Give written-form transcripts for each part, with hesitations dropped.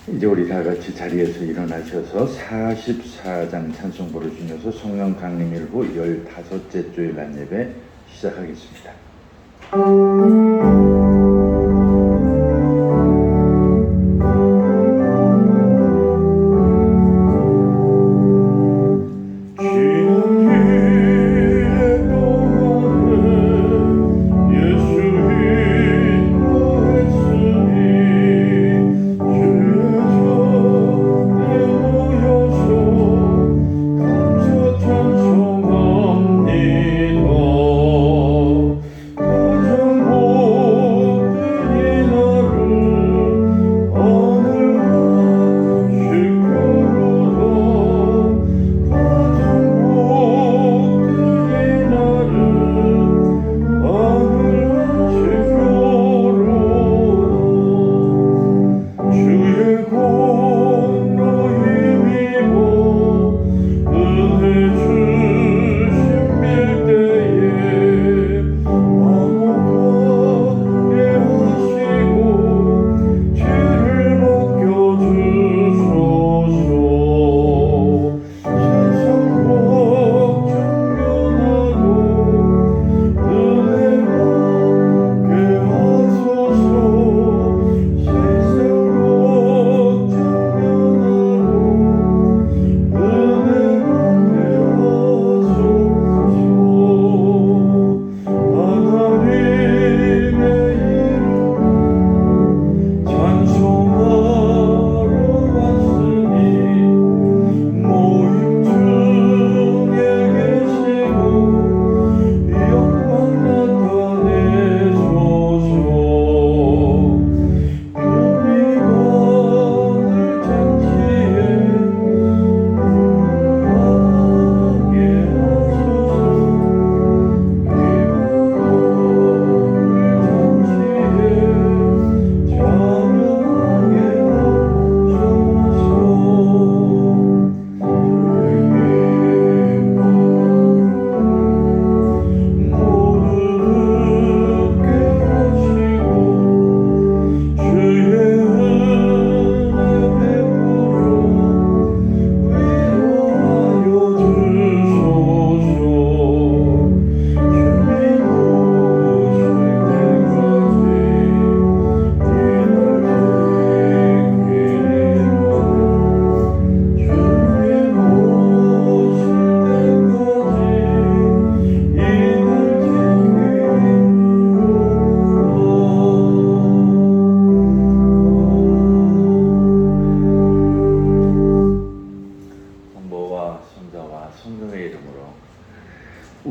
이제 우리 다 같이 자리에서 일어나셔서 44장 찬송 부르시면서 성령 강림일부 15째 주일 날 예배 시작하겠습니다.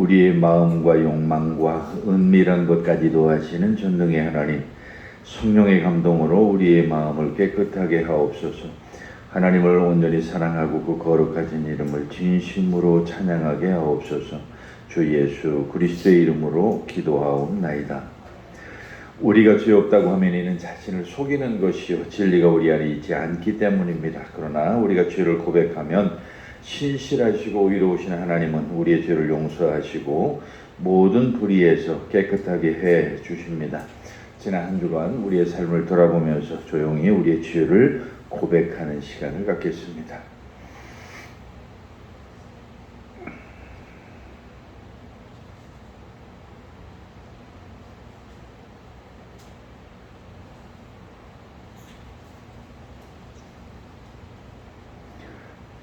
우리의 마음과 욕망과 은밀한 것까지도 하시는 전능의 하나님, 성령의 감동으로 우리의 마음을 깨끗하게 하옵소서. 하나님을 온전히 사랑하고 그 거룩하신 이름을 진심으로 찬양하게 하옵소서. 주 예수 그리스도의 이름으로 기도하옵나이다. 우리가 죄 없다고 하면 이는 자신을 속이는 것이요 진리가 우리 안에 있지 않기 때문입니다. 그러나 우리가 죄를 고백하면 신실하시고 의로우신 하나님은 우리의 죄를 용서하시고 모든 불의에서 깨끗하게 해 주십니다. 지난 한 주간 우리의 삶을 돌아보면서 조용히 우리의 죄를 고백하는 시간을 갖겠습니다.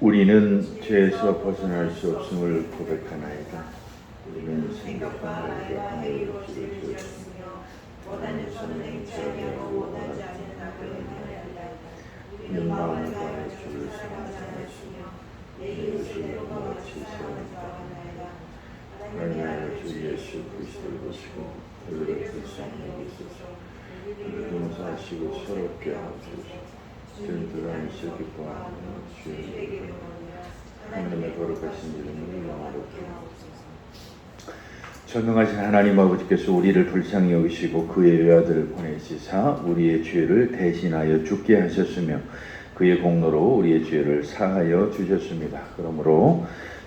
우리는 죄에서 벗어날 수 없음을 고백하나이다. 우리는 생각과 말과 행위로 죄를 지었으며 원하는 선은 행치하며 원하지 않는 악을 행하였나이다. 우리는 마음을 다해 주를 사랑하지 않았으며 내 이웃을 내 몸과 같이 사랑하지 않았나이다. 하나님의 주 예수 그리스도를 보시고 그들을 불쌍히 여기소서. 그들을 용서하시고 새롭게 하옵소서. 주는 들어가면서 기뻐하며 주의 하나님의 거룩하신 이름을 영화롭게 하옵소서. 전능하신 하나님 아버지께서 우리를 불쌍히 여기시고 그의 외아들을 보내시사 우리의 죄를 대신하여 죽게 하셨으며 그의 공로로 우리의 죄를 사하여 주셨습니다. 그러므로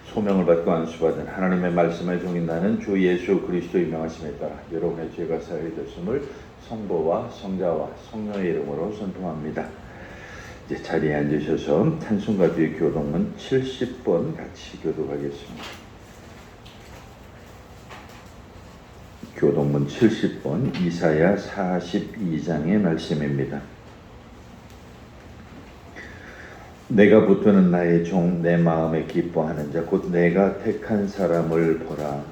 소명을 받고 안수받은 하나님의 말씀에 종인 나는 주 예수 그리스도의 명하심에 따라 여러분의 죄가 사하여졌음을 성부와 성자와 성령의 이름으로 선포합니다. 이제 자리에 앉으셔서 찬송가 뒤에 교동문 70번 같이 교독하겠습니다. 교동문 70번 이사야 42장의 말씀입니다. 내가 붙드는 나의 종 내 마음에 기뻐하는 자 곧 내가 택한 사람을 보라.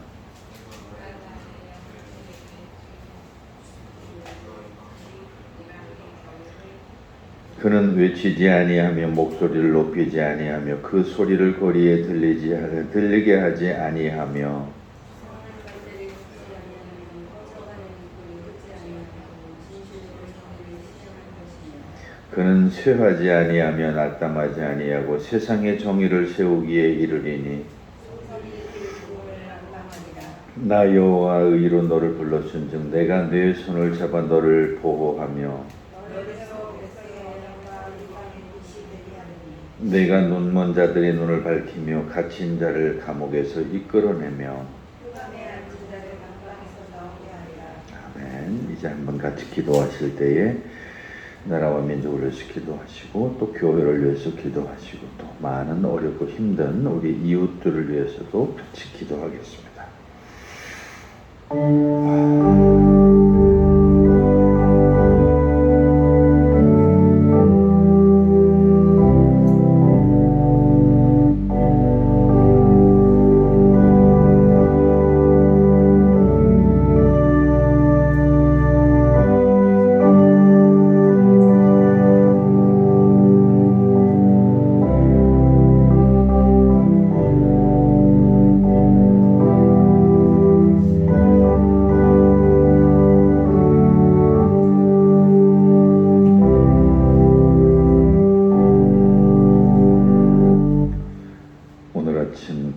그는 외치지 아니하며 목소리를 높이지 아니하며 그 소리를 거리에 들리게 하지 아니하며 그는 쇠하지 아니하며 낙담하지 아니하고 세상의 정의를 세우기에 이르리니 나 여호와 의로 너를 불렀은즉 내가 네 손을 잡아 너를 보호하며 내가 눈먼 자들의 눈을 밝히며 갇힌 자를 감옥에서 이끌어내며 아멘. 이제 한번 같이 기도하실 때에 나라와 민족을 위해서 기도하시고 또 교회를 위해서 기도하시고 또 많은 어렵고 힘든 우리 이웃들을 위해서도 같이 기도하겠습니다.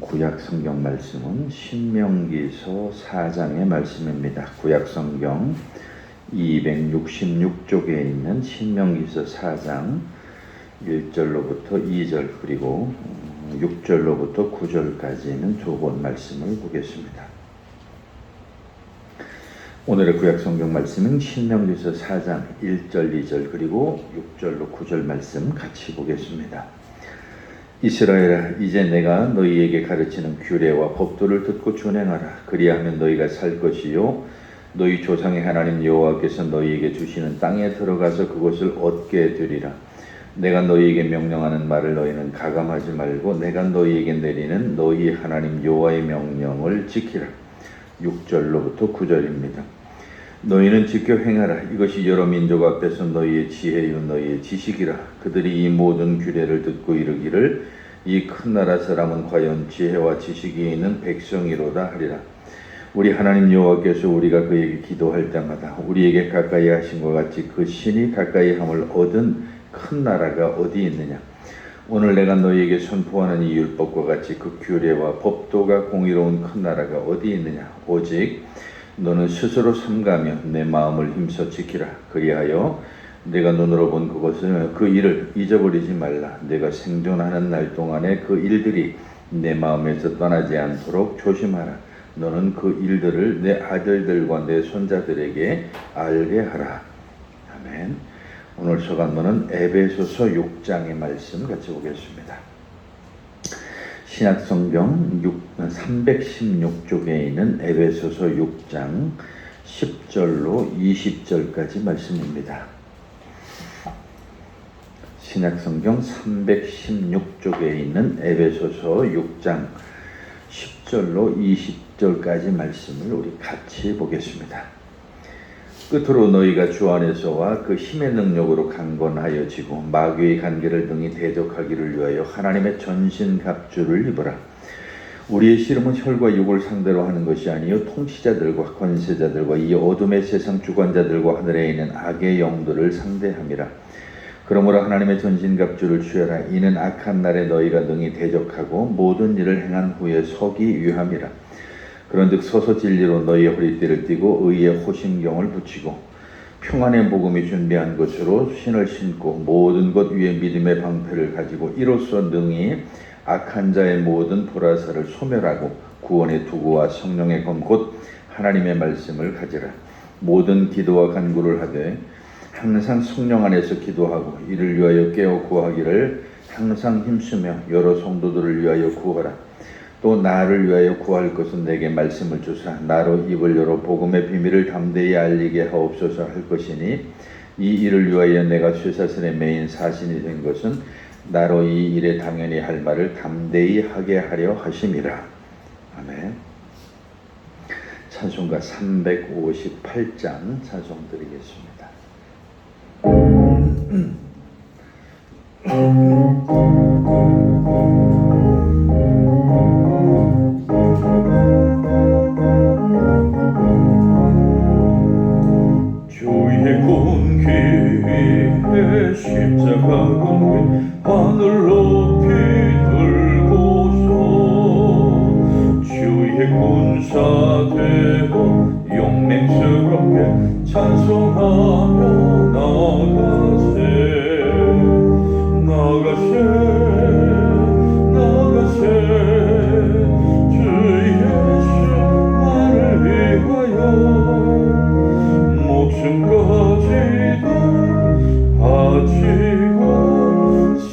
구약 성경 말씀은 신명기서 4장의 말씀입니다. 구약 성경 266쪽에 있는 신명기서 4장 1절로부터 2절 그리고 6절로부터 9절까지 있는 두 권 말씀을 보겠습니다. 오늘의 구약 성경 말씀은 신명기서 4장 1절, 2절 그리고 6절로 9절 말씀 같이 보겠습니다. 이스라엘아, 이제 내가 너희에게 가르치는 규례와 법도를 듣고 준행하라. 그리하면 너희가 살 것이요 너희 조상의 하나님 여호와께서 너희에게 주시는 땅에 들어가서 그것을 얻게 되리라. 내가 너희에게 명령하는 말을 너희는 가감하지 말고 내가 너희에게 내리는 너희 하나님 여호와의 명령을 지키라. 6절로부터 9절입니다. 너희는 지켜 행하라. 이것이 여러 민족 앞에서 너희의 지혜요 너희의 지식이라. 그들이 이 모든 규례를 듣고 이르기를 이 큰 나라 사람은 과연 지혜와 지식이 있는 백성이로다 하리라. 우리 하나님 여호와께서 우리가 그에게 기도할 때마다 우리에게 가까이 하신 것 같이 그 신이 가까이 함을 얻은 큰 나라가 어디 있느냐. 오늘 내가 너희에게 선포하는 이 율법과 같이 그 규례와 법도가 공의로운 큰 나라가 어디 있느냐. 오직 너는 스스로 삼가며 내 마음을 힘써 지키라. 그리하여 내가 눈으로 본 그것을 그 일을 잊어버리지 말라. 내가 생존하는 날 동안에 그 일들이 내 마음에서 떠나지 않도록 조심하라. 너는 그 일들을 내 아들들과 내 손자들에게 알게 하라. 아멘. 오늘 서간문은 에베소서 6장의 말씀 같이 보겠습니다. 신약성경 316쪽에 있는 에베소서 6장 10절로 20절까지 말씀입니다. 신약성경 316쪽에 있는 에베소서 6장 10절로 20절까지 말씀을 우리 같이 보겠습니다. 끝으로 너희가 주 안에서와 그 힘의 능력으로 강건하여지고 마귀의 관계를 능히 대적하기를 위하여 하나님의 전신갑주를 입으라. 우리의 씨름은 혈과 육을 상대로 하는 것이 아니요 통치자들과 권세자들과 이 어둠의 세상 주관자들과 하늘에 있는 악의 영들을 상대함이라. 그러므로 하나님의 전신갑주를 취하라. 이는 악한 날에 너희가 능히 대적하고 모든 일을 행한 후에 서기 위함이라. 그런즉 서서 진리로 너희의 허리띠를 띠고 의의 호심경을 붙이고 평안의 복음이 준비한 것으로 신을 신고 모든 것 위에 믿음의 방패를 가지고 이로써 능히 악한 자의 모든 보라사를 소멸하고 구원의 투구와 성령의 검 곧 하나님의 말씀을 가지라. 모든 기도와 간구를 하되 항상 성령 안에서 기도하고 이를 위하여 깨어 구하기를 항상 힘쓰며 여러 성도들을 위하여 구하라. 또 나를 위하여 구할 것은 내게 말씀을 주사 나로 입을 열어 복음의 비밀을 담대히 알리게 하옵소서 할 것이니 이 일을 위하여 내가 쇠사슬에 매인 사신이 된 것은 나로 이 일에 당연히 할 말을 담대히 하게 하려 하심이라. 아멘. 찬송가 358장 찬송 드리겠습니다. 주의 군기 위에 십자가 군기 하늘 높이 들고서 주의 군사되고 용맹스럽게 찬송하며 나가세 주 예수 나를 위하여 목숨까지도 바치고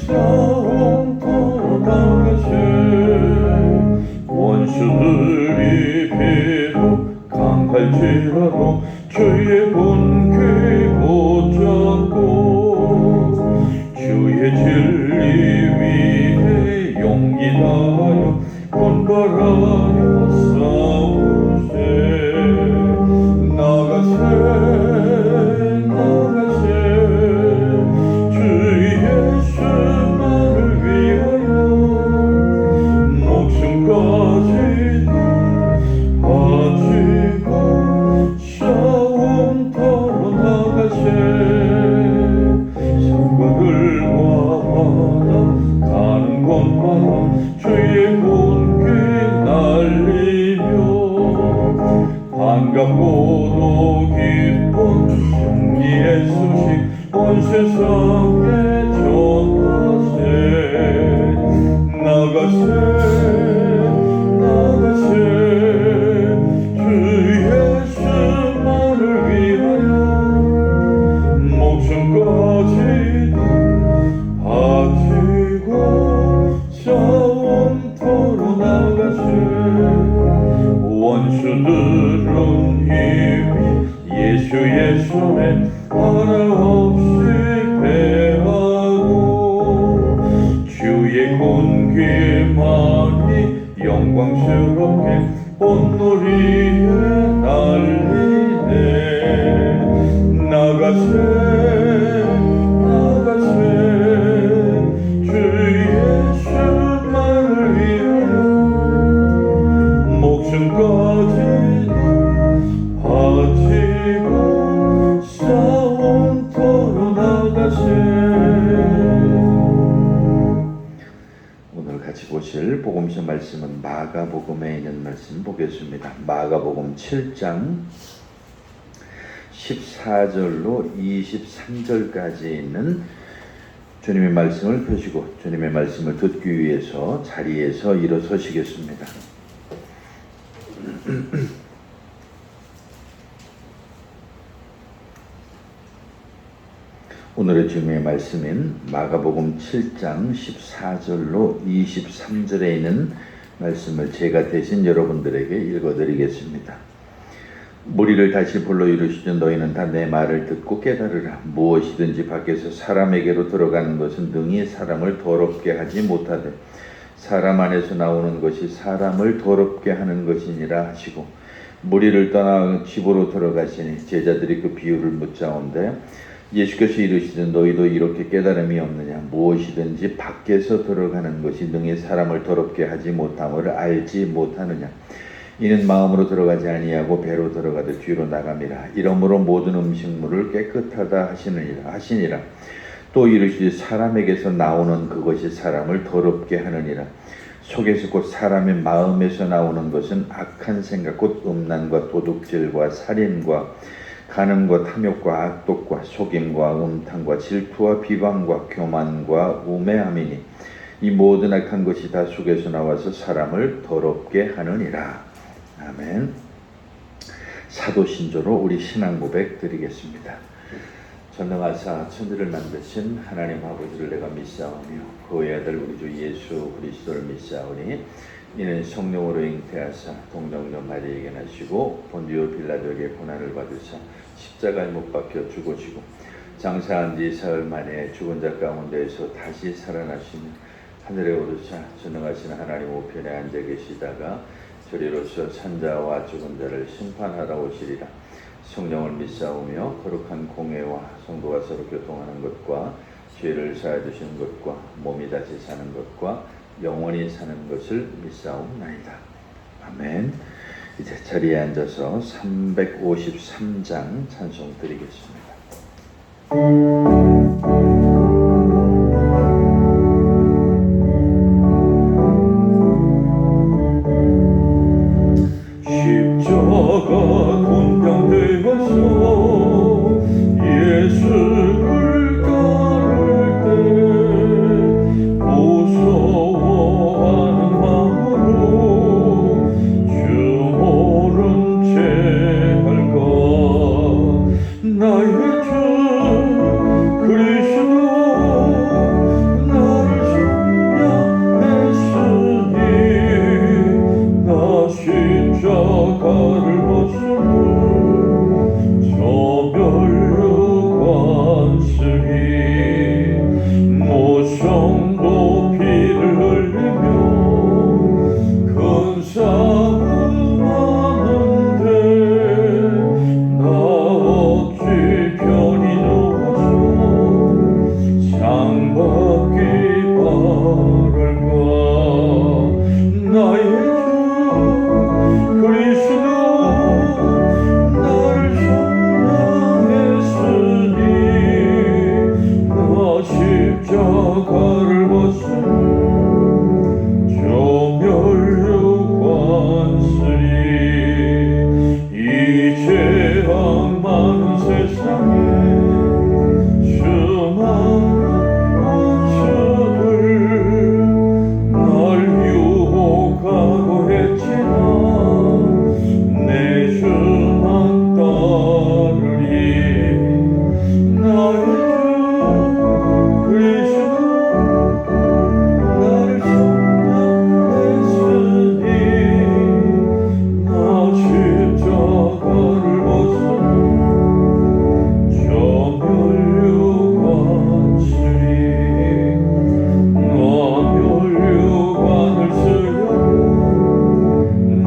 싸움터로 나가세 원수들이 비록 강할지라도 주의 군기 붙잡고 주의 진리 위에 용기 다하여 분발하여 싸우세 나가세 주 예수 나를 위하여 목숨까지도 바치고 싸움터로 나가세 산과들과 바다 가는 곳마다 주의 군기 날리며 반갑고도 기쁜 승리의 소식 온 세상에 전하세 나가세 주 예수 나를 위하여 목숨까지도 바치고 싸움터로 나가세 원수들은 이미 예수의 손에 하나없이 패하고 주의 군기만이 영광스럽게 온누리에 날리네 나가세 주 예수 나를 위하여 목숨까지도 바치고 싸움터로 나가세. 오늘 같이 보실 복음서 말씀은 마가복음에 있는 말씀 보겠습니다. 마가복음 7장 14절로 23절까지 있는 주님의 말씀을 펴시고 주님의 말씀을 듣기 위해서 자리에서 일어서시겠습니다. 오늘의 주님의 말씀인 마가복음 7장 14절로 23절에 있는 말씀을 제가 대신 여러분들에게 읽어드리겠습니다. 무리를 다시 불러 이르시되 너희는 다 내 말을 듣고 깨달으라. 무엇이든지 밖에서 사람에게로 들어가는 것은 능히 사람을 더럽게 하지 못하되 사람 안에서 나오는 것이 사람을 더럽게 하는 것이니라 하시고 무리를 떠나 집으로 들어가시니 제자들이 그 비유를 묻자온대 예수께서 이르시되 너희도 이렇게 깨달음이 없느냐. 무엇이든지 밖에서 들어가는 것이 능히 사람을 더럽게 하지 못함을 알지 못하느냐. 이는 마음으로 들어가지 아니하고 배로 들어가듯 뒤로 나감이라. 이러므로 모든 음식물을 깨끗하다 하시니라. 또 이르시되 사람에게서 나오는 그것이 사람을 더럽게 하느니라. 속에서 곧 사람의 마음에서 나오는 것은 악한 생각 곧 음란과 도둑질과 살인과 간음과 탐욕과 악독과 속임과 음탕과 질투와 비방과 교만과 우매함이니 이 모든 악한 것이 다 속에서 나와서 사람을 더럽게 하느니라. 아멘. 사도신조로 우리 신앙 고백 드리겠습니다. 전능하사 천지를 만드신 하나님 아버지를 내가 믿사오며 그의 아들 우리 주 예수 그리스도를 믿사오니 이는 성령으로 잉태하사 동정녀 마리에게 나시고 본디오 빌라도에게 고난을 받으사 십자가에 못 박혀 죽으시고 장사한 지 사흘 만에 죽은 자 가운데에서 다시 살아나시며 하늘에 오르사 전능하신 하나님 우편에 앉아 계시다가 저리로서 산자와 죽은 자를 심판하러 오시리라. 성령을 믿사오며 거룩한 공회와 성도가 서로 교통하는 것과 죄를 사하여 주시는 것과 몸이 다시 사는 것과 영원히 사는 것을 믿사옵나이다. 아멘. 이제 자리에 앉아서 353장 찬송 드리겠습니다. 십자가 군병되어서 예수를 따를 때 무서워하는 마음으로 주 모른 채 할까. 나의 주 그리스도 나를 속량했으니 나 십자가를 벗으며 저 멸류관승이 모성도 피를 흘리며 큰 싸움하는데 나 어찌 편히 누워서 상 받기 바랄까. 나의 그리스도 나를 속량했으니 나 십자가를 벗으며 저 멸류관쓰리. 이 죄악 많은 세상에 수많은 원수들 날 유혹하고 했지만 내 주만 따르리. 나의 주 그리스도 나를 속량했으니 나 십자가를 벗으며 저 멸류관쓰리. 나 멸류관을 쓰려고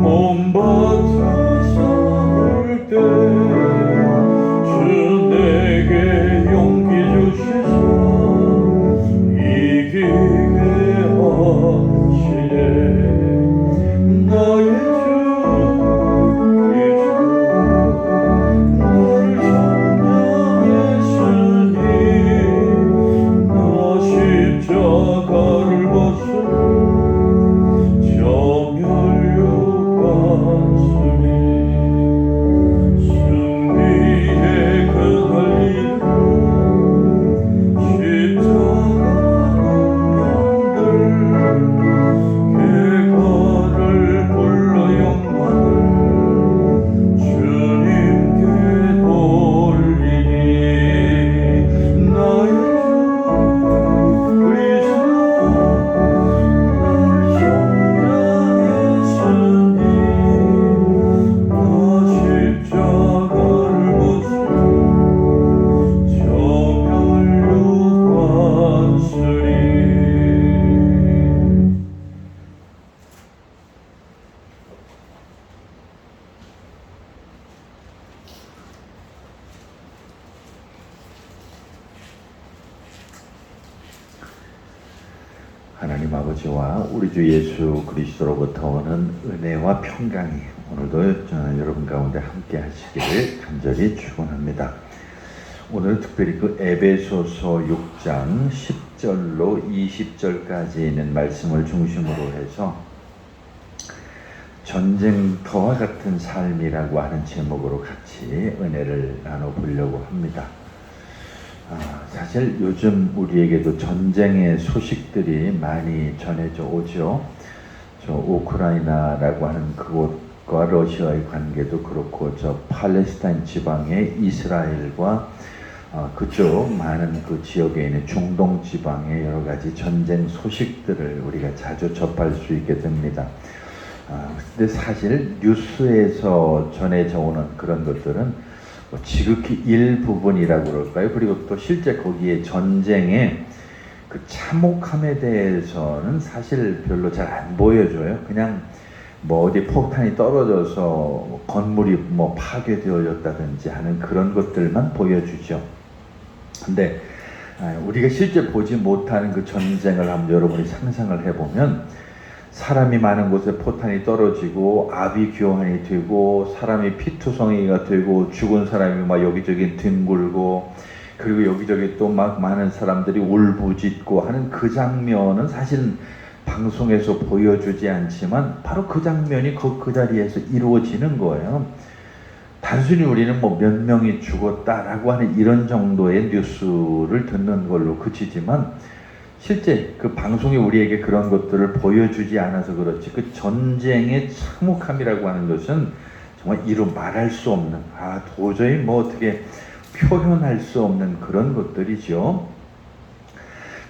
몸바쳐 싸울 때 주 내게 용기 주시사 이기게 하시네. 나의 주 그리스도 나를 속량했으니 나 십자가를 벗으며 저 멸류관쓰리. 승리의 그날 이르러 십자가 군병들 객관을 불러 영광을 주님께 돌리니. 나의 주 그리스도 나를 속량했으니 나 십자가를 벗으며 저 멸류관쓰리. 하나님 아버지와 우리 주 예수 그리스도로부터 오는 은혜와 평강이 오늘도 여러분 가운데 함께 하시기를 간절히 축원합니다. 오늘 특별히 그 에베소서 6장 10절로 20절까지 있는 말씀을 중심으로 해서 전쟁터와 같은 삶이라고 하는 제목으로 같이 은혜를 나눠보려고 합니다. 사실 요즘 우리에게도 전쟁의 소식들이 많이 전해져 오죠. 저 우크라이나라고 하는 그곳과 러시아의 관계도 그렇고 저 팔레스타인 지방의 이스라엘과 그쪽 많은 그 지역에 있는 중동 지방의 여러 가지 전쟁 소식들을 우리가 자주 접할 수 있게 됩니다. 근데 사실 뉴스에서 전해져 오는 그런 것들은 뭐 지극히 일부분이라고 그럴까요? 그리고 또 실제 거기에 전쟁의 그 참혹함에 대해서는 사실 별로 잘 안 보여줘요. 그냥 뭐 어디 폭탄이 떨어져서 건물이 뭐 파괴되어졌다든지 하는 그런 것들만 보여주죠. 근데 우리가 실제 보지 못하는 그 전쟁을 한번 여러분이 상상을 해보면 사람이 많은 곳에 포탄이 떨어지고 아비규환이 되고 사람이 피투성이가 되고 죽은 사람이 막 여기저기 뒹굴고 그리고 여기저기 또 막 많은 사람들이 울부짖고 하는 그 장면은 사실 방송에서 보여주지 않지만 바로 그 장면이 그 자리에서 이루어지는 거예요. 단순히 우리는 뭐 몇 명이 죽었다라고 하는 이런 정도의 뉴스를 듣는 걸로 그치지만 실제 그 방송이 우리에게 그런 것들을 보여주지 않아서 그렇지 그 전쟁의 참혹함이라고 하는 것은 정말 이루 말할 수 없는 도저히 뭐 어떻게 표현할 수 없는 그런 것들이죠.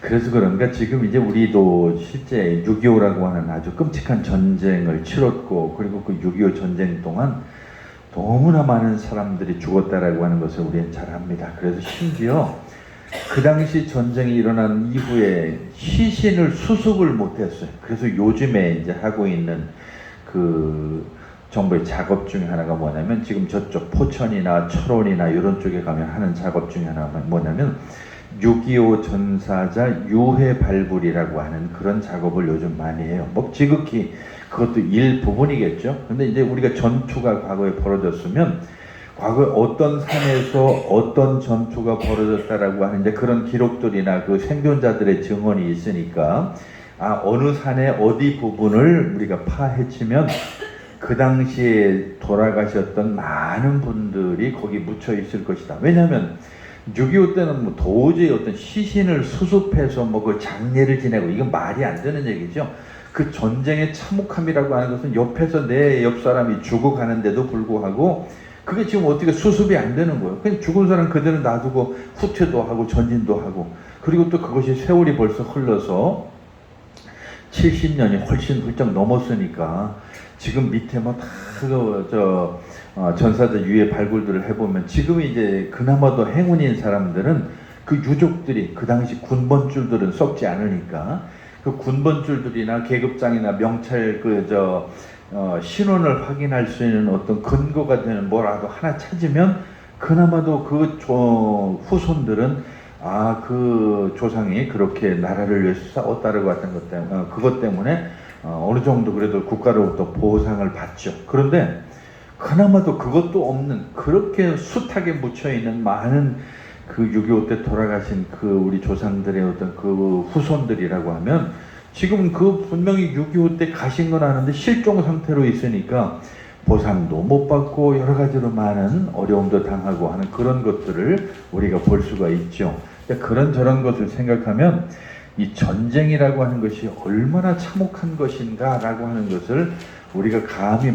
그래서 그런가 지금 이제 우리도 실제 6.25라고 하는 아주 끔찍한 전쟁을 치렀고 그리고 그 6.25 전쟁 동안 너무나 많은 사람들이 죽었다라고 하는 것을 우리는 잘 압니다. 그래서 심지어 그 당시 전쟁이 일어난 이후에 시신을 수습을 못했어요. 그래서 요즘에 이제 하고 있는 그 정부의 작업 중에 하나가 뭐냐면 지금 저쪽 포천이나 철원이나 이런 쪽에 가면 하는 작업 중에 하나가 뭐냐면 6.25 전사자 유해 발굴이라고 하는 그런 작업을 요즘 많이 해요. 뭐 지극히 그것도 일부분이겠죠. 근데 이제 우리가 전투가 과거에 벌어졌으면 과거에 어떤 산에서 어떤 전투가 벌어졌다라고 하는 이제 그런 기록들이나 그 생존자들의 증언이 있으니까 어느 산의 어디 부분을 우리가 파헤치면 그 당시에 돌아가셨던 많은 분들이 거기 묻혀 있을 것이다. 왜냐하면 6.25 때는 뭐 도저히 어떤 시신을 수습해서 뭐 그 장례를 지내고 이건 말이 안 되는 얘기죠. 그 전쟁의 참혹함이라고 하는 것은 옆에서 내 옆 사람이 죽어가는데도 불구하고 그게 지금 어떻게 수습이 안 되는 거예요. 그냥 죽은 사람 그대로 놔두고 후퇴도 하고 전진도 하고 그리고 또 그것이 세월이 벌써 흘러서 70년이 훨씬 훌쩍 넘었으니까 지금 밑에 뭐 다 전사자 유해 발굴들을 해보면 지금 이제 그나마도 행운인 사람들은 그 유족들이 그 당시 군번줄들은 썩지 않으니까 그 군번줄들이나 계급장이나 명찰 신원을 확인할 수 있는 어떤 근거가 되는 뭐라도 하나 찾으면 그나마도 그 후손들은 그 조상이 그렇게 나라를 위해서 싸웠다고 하던 것 때문에 그것 때문에 어느 정도 그래도 국가로부터 보상을 받죠. 그런데 그나마도 그것도 없는 그렇게 숱하게 묻혀있는 많은 그 6.25 때 돌아가신 그 우리 조상들의 어떤 그 후손들이라고 하면 지금 그 분명히 6.25 때 가신 건 아는데 실종 상태로 있으니까 보상도 못 받고 여러 가지로 많은 어려움도 당하고 하는 그런 것들을 우리가 볼 수가 있죠. 그런저런 것을 생각하면 이 전쟁이라고 하는 것이 얼마나 참혹한 것인가 라고 하는 것을 우리가 감히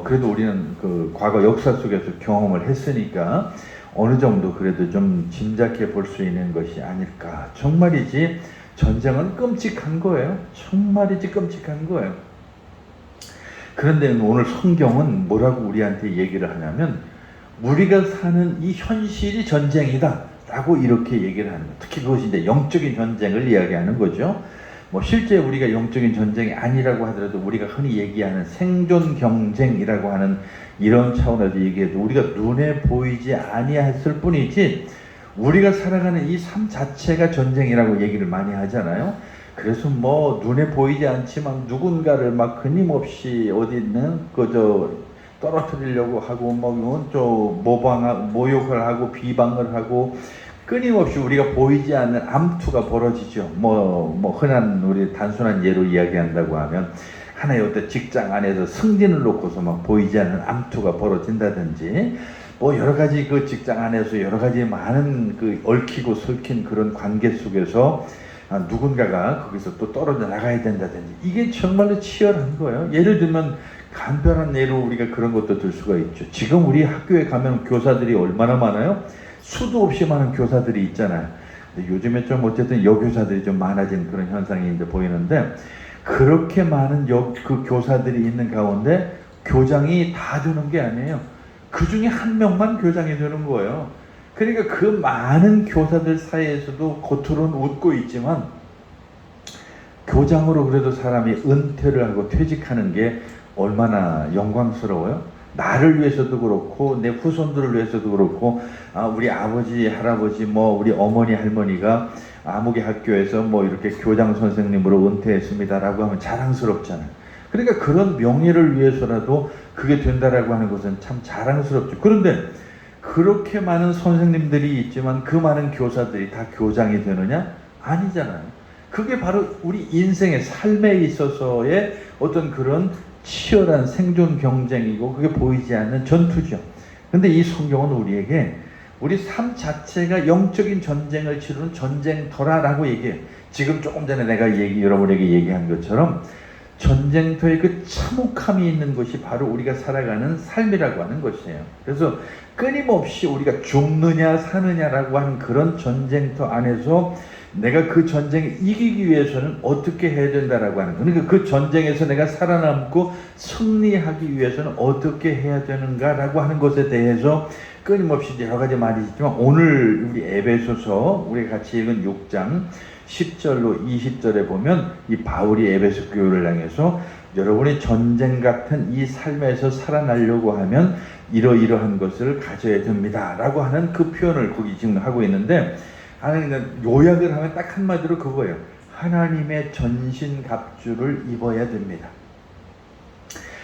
그래도 우리는 그 과거 역사 속에서 경험을 했으니까 어느 정도 그래도 좀 짐작해 볼 수 있는 것이 아닐까. 정말이지 전쟁은 끔찍한 거예요. 정말이지 끔찍한 거예요. 그런데 오늘 성경은 뭐라고 우리한테 얘기를 하냐면 우리가 사는 이 현실이 전쟁이다 라고 이렇게 얘기를 하는 거예요. 특히 그것이 이제 영적인 전쟁을 이야기하는 거죠. 뭐 실제 우리가 영적인 전쟁이 아니라고 하더라도 우리가 흔히 얘기하는 생존 경쟁이라고 하는 이런 차원에서 얘기해도 우리가 눈에 보이지 아니했을 뿐이지 우리가 살아가는 이 삶 자체가 전쟁이라고 얘기를 많이 하잖아요. 그래서 뭐 눈에 보이지 않지만 누군가를 막 끊임없이 어디 있는 떨어뜨리려고 하고 모욕을 하고 비방을 하고 끊임없이 우리가 보이지 않는 암투가 벌어지죠. 흔한 우리 단순한 예로 이야기한다고 하면 하나의 어떤 직장 안에서 승진을 놓고서 막 보이지 않는 암투가 벌어진다든지 여러 가지 그 직장 안에서 여러 가지 많은 그 얽히고 설킨 그런 관계 속에서 누군가가 거기서 또 떨어져 나가야 된다든지 이게 정말로 치열한 거예요. 예를 들면 간편한 예로 우리가 그런 것도 들 수가 있죠. 지금 우리 학교에 가면 교사들이 얼마나 많아요? 수도 없이 많은 교사들이 있잖아요. 근데 요즘에 좀 어쨌든 여교사들이 좀 많아진 그런 현상이 이제 보이는데, 그렇게 많은 그 교사들이 있는 가운데 교장이 다 되는 게 아니에요. 그 중에 한 명만 교장이 되는 거예요. 그러니까 그 많은 교사들 사이에서도 겉으로는 웃고 있지만, 교장으로 그래도 사람이 은퇴를 하고 퇴직하는 게 얼마나 영광스러워요. 나를 위해서도 그렇고 내 후손들을 위해서도 그렇고, 우리 아버지 할아버지 뭐 우리 어머니 할머니가 아무개 학교에서 뭐 이렇게 교장 선생님으로 은퇴했습니다라고 하면 자랑스럽잖아요. 그러니까 그런 명예를 위해서라도 그게 된다라고 하는 것은 참 자랑스럽죠. 그런데 그렇게 많은 선생님들이 있지만 그 많은 교사들이 다 교장이 되느냐? 아니잖아요. 그게 바로 우리 인생의 삶에 있어서의 어떤 그런 치열한 생존 경쟁이고, 그게 보이지 않는 전투죠. 근데 이 성경은 우리에게 우리 삶 자체가 영적인 전쟁을 치르는 전쟁터라라고 얘기해요. 지금 조금 전에 내가 여러분에게 얘기한 것처럼 전쟁터의 그 참혹함이 있는 것이 바로 우리가 살아가는 삶이라고 하는 것이에요. 그래서 끊임없이 우리가 죽느냐 사느냐라고 하는 그런 전쟁터 안에서 내가 그 전쟁을 이기기 위해서는 어떻게 해야 된다라고 하는, 그러니까 그 전쟁에서 내가 살아남고 승리하기 위해서는 어떻게 해야 되는가라고 하는 것에 대해서 끊임없이 여러 가지 말이 있지만, 오늘 우리 에베소서 우리 같이 읽은 6장 10절로 20절에 보면 이 바울이 에베소 교회를 향해서 여러분이 전쟁 같은 이 삶에서 살아나려고 하면 이러이러한 것을 가져야 됩니다 라고 하는 그 표현을 거기 지금 하고 있는데, 하나님은 요약을 하면 딱 한마디로 그거예요. 하나님의 전신갑주를 입어야 됩니다.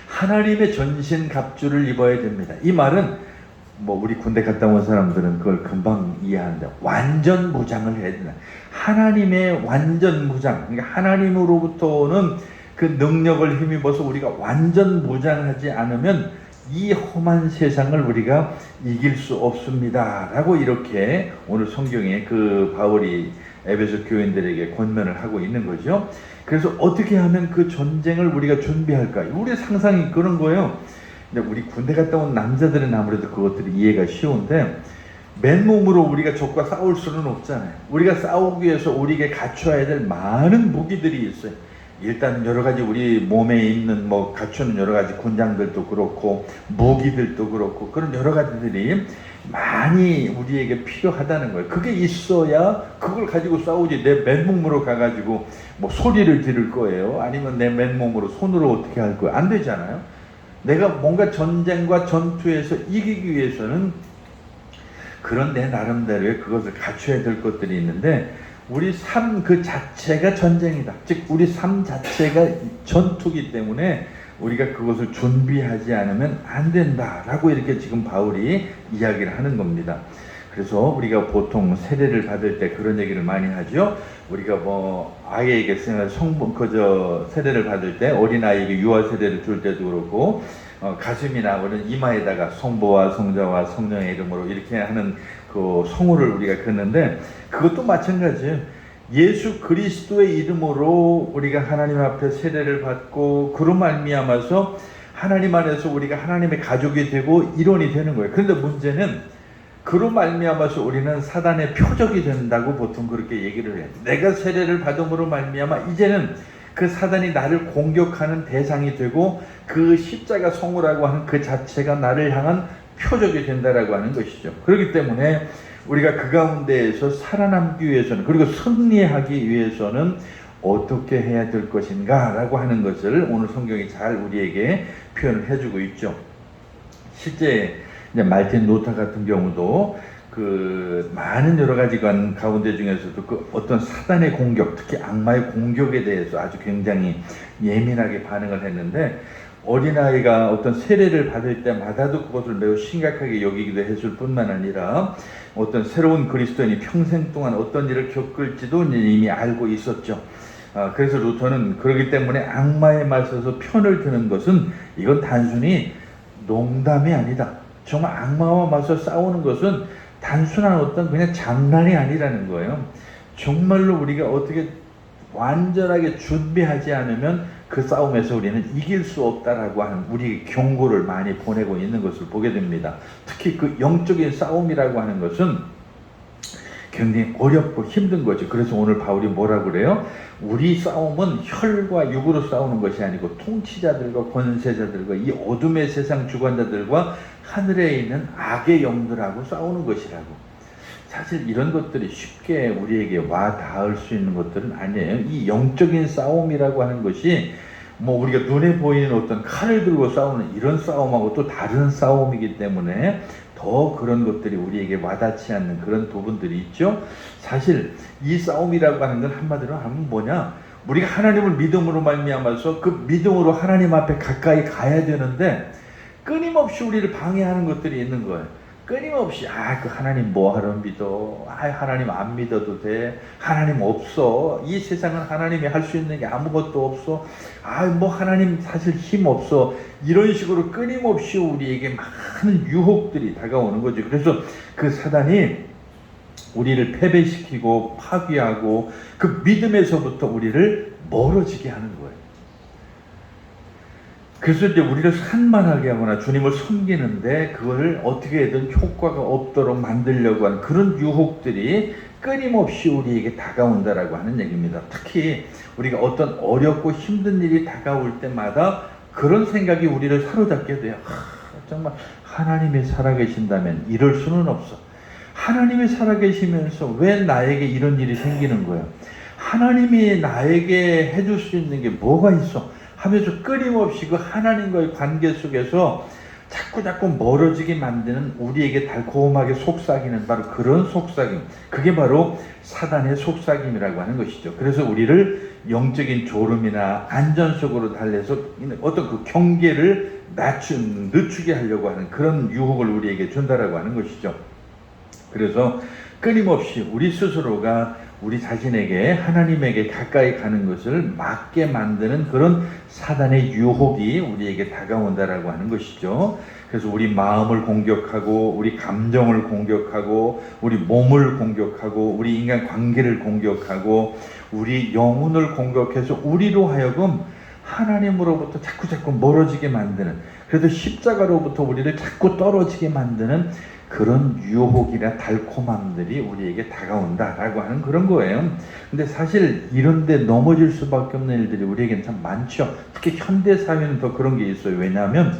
하나님의 전신갑주를 입어야 됩니다. 이 말은 뭐 우리 군대 갔다 온 사람들은 그걸 금방 이해한다. 완전 무장을 해야 된다. 하나님의 완전 무장, 그러니까 하나님으로부터는 그 능력을 힘입어서 우리가 완전 무장하지 않으면 이 험한 세상을 우리가 이길 수 없습니다 라고 이렇게 오늘 성경에 그 바울이 에베소 교인들에게 권면을 하고 있는 거죠. 그래서 어떻게 하면 그 전쟁을 우리가 준비할까? 우리 상상이 그런 거예요. 근데 우리 군대 갔다 온 남자들은 아무래도 그것들이 이해가 쉬운데, 맨몸으로 우리가 적과 싸울 수는 없잖아요. 우리가 싸우기 위해서 우리에게 갖춰야 될 많은 무기들이 있어요. 일단 여러 가지 우리 몸에 있는 뭐 갖추는 여러 가지 군장들도 그렇고 무기들도 그렇고 그런 여러 가지들이 많이 우리에게 필요하다는 거예요. 그게 있어야 그걸 가지고 싸우지. 내 맨몸으로 가가지고 뭐 소리를 지를 거예요? 아니면 내 맨몸으로 손으로 어떻게 할 거예요? 안 되잖아요. 내가 뭔가 전쟁과 전투에서 이기기 위해서는 그런 내 나름대로의 그것을 갖춰야 될 것들이 있는데, 우리 삶 그 자체가 전쟁이다. 즉 우리 삶 자체가 전투기 때문에 우리가 그것을 준비하지 않으면 안 된다라고 이렇게 지금 바울이 이야기를 하는 겁니다. 그래서 우리가 보통 세례를 받을 때 그런 얘기를 많이 하죠. 우리가 뭐 아이에게 세례를 받을 때, 어린아이에게 유아 세례를 줄 때도 그렇고 가슴이나 그런 이마에다가 성부와 성자와 성령의 이름으로 이렇게 하는 그 성호를 우리가 긋는데, 그것도 마찬가지예요. 예수 그리스도의 이름으로 우리가 하나님 앞에 세례를 받고 그로 말미암아서 하나님 안에서 우리가 하나님의 가족이 되고 일원이 되는 거예요. 그런데 문제는 그로 말미암아서 우리는 사단의 표적이 된다고 보통 그렇게 얘기를 해요. 내가 세례를 받음으로 말미암아 이제는 그 사단이 나를 공격하는 대상이 되고 그 십자가 성호라고 하는 그 자체가 나를 향한 표적이 된다라고 하는 것이죠. 그렇기 때문에 우리가 그 가운데에서 살아남기 위해서는, 그리고 승리하기 위해서는 어떻게 해야 될 것인가 라고 하는 것을 오늘 성경이 잘 우리에게 표현을 해주고 있죠. 실제 이제 말틴 루터 같은 경우도 그 많은 여러 가지 가운데 중에서도 그 어떤 사단의 공격, 특히 악마의 공격에 대해서 아주 굉장히 예민하게 반응을 했는데, 어린아이가 어떤 세례를 받을 때마다도 그것을 매우 심각하게 여기기도 했을 뿐만 아니라 어떤 새로운 그리스도인이 평생 동안 어떤 일을 겪을지도 이미 알고 있었죠. 그래서 루터는 그렇기 때문에 악마에 맞서서 편을 드는 것은 이건 단순히 농담이 아니다. 정말 악마와 맞서 싸우는 것은 단순한 어떤 그냥 장난이 아니라는 거예요. 정말로 우리가 어떻게 완전하게 준비하지 않으면 그 싸움에서 우리는 이길 수 없다라고 하는 우리 경고를 많이 보내고 있는 것을 보게 됩니다. 특히 그 영적인 싸움이라고 하는 것은 굉장히 어렵고 힘든 거죠. 그래서 오늘 바울이 뭐라고 그래요? 우리 싸움은 혈과 육으로 싸우는 것이 아니고 통치자들과 권세자들과 이 어둠의 세상 주관자들과 하늘에 있는 악의 영들하고 싸우는 것이라고. 사실 이런 것들이 쉽게 우리에게 와 닿을 수 있는 것들은 아니에요. 이 영적인 싸움이라고 하는 것이 뭐 우리가 눈에 보이는 어떤 칼을 들고 싸우는 이런 싸움하고 또 다른 싸움이기 때문에 더 그런 것들이 우리에게 와닿지 않는 그런 부분들이 있죠. 사실 이 싸움이라고 하는 건 한마디로 하면 뭐냐, 우리가 하나님을 믿음으로 말미암아서 그 믿음으로 하나님 앞에 가까이 가야 되는데 끊임없이 우리를 방해하는 것들이 있는 거예요. 끊임없이 그 하나님 뭐하러 믿어, 하나님 안 믿어도 돼, 하나님 없어, 이 세상은 하나님이 할 수 있는 게 아무것도 없어, 뭐 하나님 사실 힘 없어, 이런 식으로 끊임없이 우리에게 많은 유혹들이 다가오는 거죠. 그래서 그 사단이 우리를 패배시키고 파괴하고 그 믿음에서부터 우리를 멀어지게 하는 거예요. 그래서 이제 우리를 산만하게 하거나 주님을 섬기는데 그걸 어떻게든 효과가 없도록 만들려고 하는 그런 유혹들이 끊임없이 우리에게 다가온다라고 하는 얘기입니다. 특히 우리가 어떤 어렵고 힘든 일이 다가올 때마다 그런 생각이 우리를 사로잡게 돼요. 정말 하나님이 살아계신다면 이럴 수는 없어. 하나님이 살아계시면서 왜 나에게 이런 일이 생기는 거예요? 하나님이 나에게 해줄 수 있는 게 뭐가 있어? 하면서 끊임없이 그 하나님과의 관계 속에서 자꾸 멀어지게 만드는 우리에게 달콤하게 속삭이는 바로 그런 속삭임, 그게 바로 사단의 속삭임이라고 하는 것이죠. 그래서 우리를 영적인 졸음이나 안전 속으로 달래서 어떤 그 경계를 늦추게 하려고 하는 그런 유혹을 우리에게 준다라고 하는 것이죠. 그래서 끊임없이 우리 스스로가 우리 자신에게 하나님에게 가까이 가는 것을 막게 만드는 그런 사단의 유혹이 우리에게 다가온다라고 하는 것이죠. 그래서 우리 마음을 공격하고 우리 감정을 공격하고 우리 몸을 공격하고 우리 인간 관계를 공격하고 우리 영혼을 공격해서 우리로 하여금 하나님으로부터 자꾸 멀어지게 만드는, 그래서 십자가로부터 우리를 자꾸 떨어지게 만드는 그런 유혹이나 달콤함들이 우리에게 다가온다라고 하는 그런 거예요. 근데 사실 이런데 넘어질 수밖에 없는 일들이 우리에게는 참 많죠. 특히 현대사회는 더 그런 게 있어요. 왜냐하면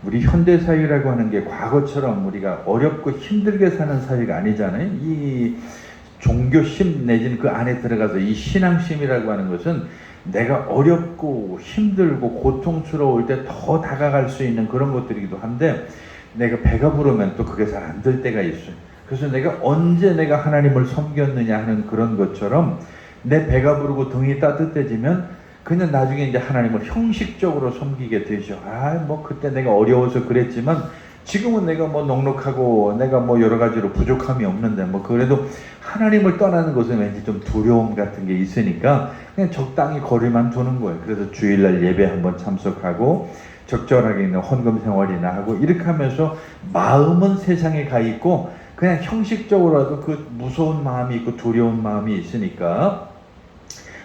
우리 현대사회라고 하는 게 과거처럼 우리가 어렵고 힘들게 사는 사회가 아니잖아요. 이 종교심 내지는 그 안에 들어가서 이 신앙심이라고 하는 것은 내가 어렵고 힘들고 고통스러울 때 더 다가갈 수 있는 그런 것들이기도 한데, 내가 배가 부르면 또 그게 잘 안 될 때가 있어요. 그래서 내가 언제 내가 하나님을 섬겼느냐 하는 그런 것처럼 내 배가 부르고 등이 따뜻해지면 그냥 나중에 이제 하나님을 형식적으로 섬기게 되죠. 뭐 그때 내가 어려워서 그랬지만 지금은 내가 뭐 넉넉하고 내가 뭐 여러 가지로 부족함이 없는데 뭐 그래도 하나님을 떠나는 것은 왠지 좀 두려움 같은 게 있으니까 그냥 적당히 거리만 두는 거예요. 그래서 주일날 예배 한번 참석하고 적절하게 있는 헌금 생활이나 하고 이렇게 하면서 마음은 세상에 가 있고 그냥 형식적으로라도 그 무서운 마음이 있고 두려운 마음이 있으니까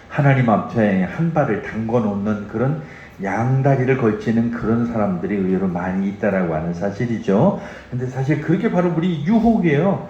하나님 앞에 한 발을 담궈 놓는 그런 양다리를 걸치는 그런 사람들이 의외로 많이 있다라고 하는 사실이죠. 근데 사실 그렇게 바로 우리 유혹이에요.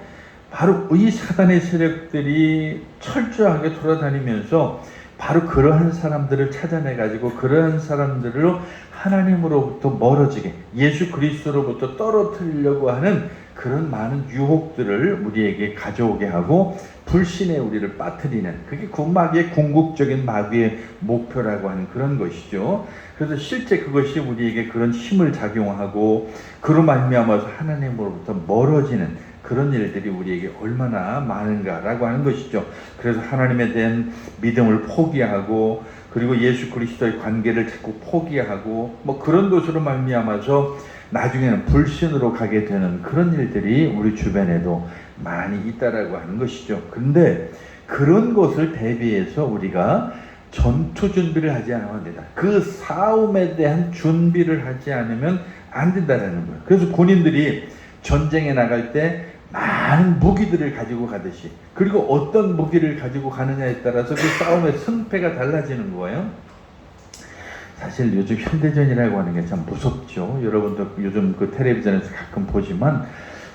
바로 이 사단의 세력들이 철저하게 돌아다니면서 바로 그러한 사람들을 찾아내가지고 그러한 사람들로 하나님으로부터 멀어지게, 예수 그리스도로부터 떨어뜨리려고 하는 그런 많은 유혹들을 우리에게 가져오게 하고 불신에 우리를 빠뜨리는, 그게 마귀의 궁극적인 마귀의 목표라고 하는 그런 것이죠. 그래서 실제 그것이 우리에게 그런 힘을 작용하고 그로 말미암아서 하나님으로부터 멀어지는 그런 일들이 우리에게 얼마나 많은가라고 하는 것이죠. 그래서 하나님에 대한 믿음을 포기하고 그리고 예수 그리스도의 관계를 자꾸 포기하고 뭐 그런 것으로 말미암아서 나중에는 불신으로 가게 되는 그런 일들이 우리 주변에도 많이 있다라고 하는 것이죠. 근데 그런 것을 대비해서 우리가 전투 준비를 하지 않으면 된다. 그 싸움에 대한 준비를 하지 않으면 안 된다라는 거예요. 그래서 군인들이 전쟁에 나갈 때 많은 무기들을 가지고 가듯이, 그리고 어떤 무기를 가지고 가느냐에 따라서 그 싸움의 승패가 달라지는 거예요. 사실 요즘 현대전이라고 하는 게 참 무섭죠. 여러분도 요즘 그 텔레비전에서 가끔 보지만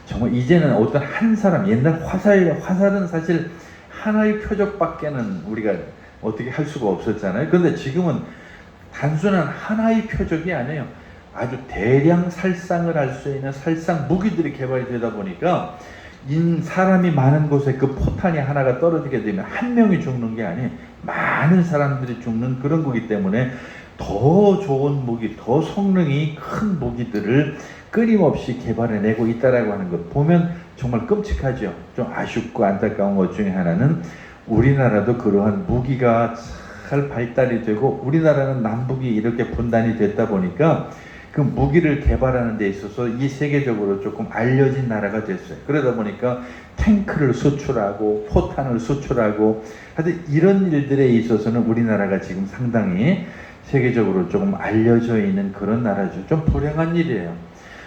정말 이제는 어떤 한 사람, 옛날 화살은 사실 하나의 표적밖에는 우리가 어떻게 할 수가 없었잖아요. 그런데 지금은 단순한 하나의 표적이 아니에요. 아주 대량 살상을 할 수 있는 살상 무기들이 개발이 되다 보니까 사람이 많은 곳에 그 포탄이 하나가 떨어지게 되면 한 명이 죽는 게 아니에요. 많은 사람들이 죽는 그런 거기 때문에 더 좋은 무기, 더 성능이 큰 무기들을 끊임없이 개발해내고 있다라고 하는 것 보면 정말 끔찍하죠. 좀 아쉽고 안타까운 것 중에 하나는 우리나라도 그러한 무기가 잘 발달이 되고 우리나라는 남북이 이렇게 분단이 됐다 보니까 그 무기를 개발하는 데 있어서 이 세계적으로 조금 알려진 나라가 됐어요. 그러다 보니까 탱크를 수출하고 포탄을 수출하고 하여튼 이런 일들에 있어서는 우리나라가 지금 상당히 세계적으로 조금 알려져 있는 그런 나라죠. 좀 불행한 일이에요.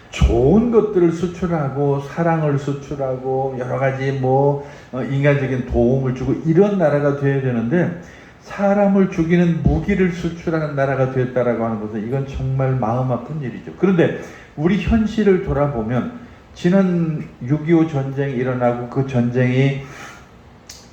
좋은 것들을 수출하고 사랑을 수출하고 여러 가지 인간적인 도움을 주고 이런 나라가 되어야 되는데 사람을 죽이는 무기를 수출하는 나라가 되었다라고 하는 것은 이건 정말 마음 아픈 일이죠. 그런데 우리 현실을 돌아보면 지난 6.25 전쟁이 일어나고 그 전쟁이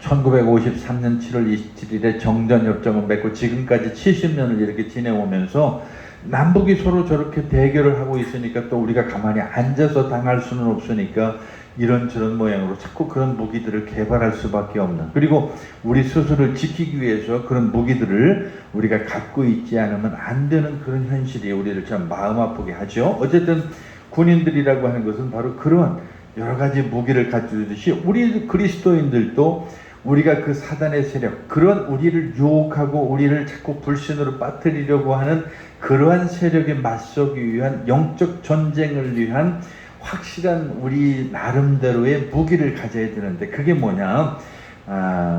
1953년 7월 27일에 정전협정을 맺고 지금까지 70년을 이렇게 지내오면서 남북이 서로 저렇게 대결을 하고 있으니까 또 우리가 가만히 앉아서 당할 수는 없으니까 이런저런 모양으로 자꾸 그런 무기들을 개발할 수밖에 없는, 그리고 우리 스스로를 지키기 위해서 그런 무기들을 우리가 갖고 있지 않으면 안 되는 그런 현실이 우리를 참 마음 아프게 하죠. 어쨌든 군인들이라고 하는 것은 바로 그런 여러 가지 무기를 가지고 있듯이 우리 그리스도인들도 우리가 그 사단의 세력, 그런 우리를 유혹하고 우리를 자꾸 불신으로 빠뜨리려고 하는 그러한 세력에 맞서기 위한 영적 전쟁을 위한 확실한 우리 나름대로의 무기를 가져야 되는데 그게 뭐냐?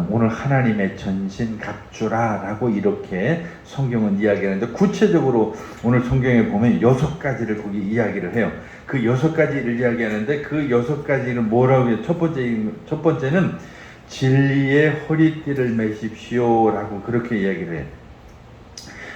오늘 하나님의 전신갑주라 라고 이렇게 성경은 이야기하는데 구체적으로 오늘 성경에 보면 6가지를 거기 이야기를 해요. 그 6가지를 이야기하는데 그 6가지는 뭐라고 해요? 첫 번째는 진리의 허리띠를 매십시오 라고 그렇게 이야기를 해요.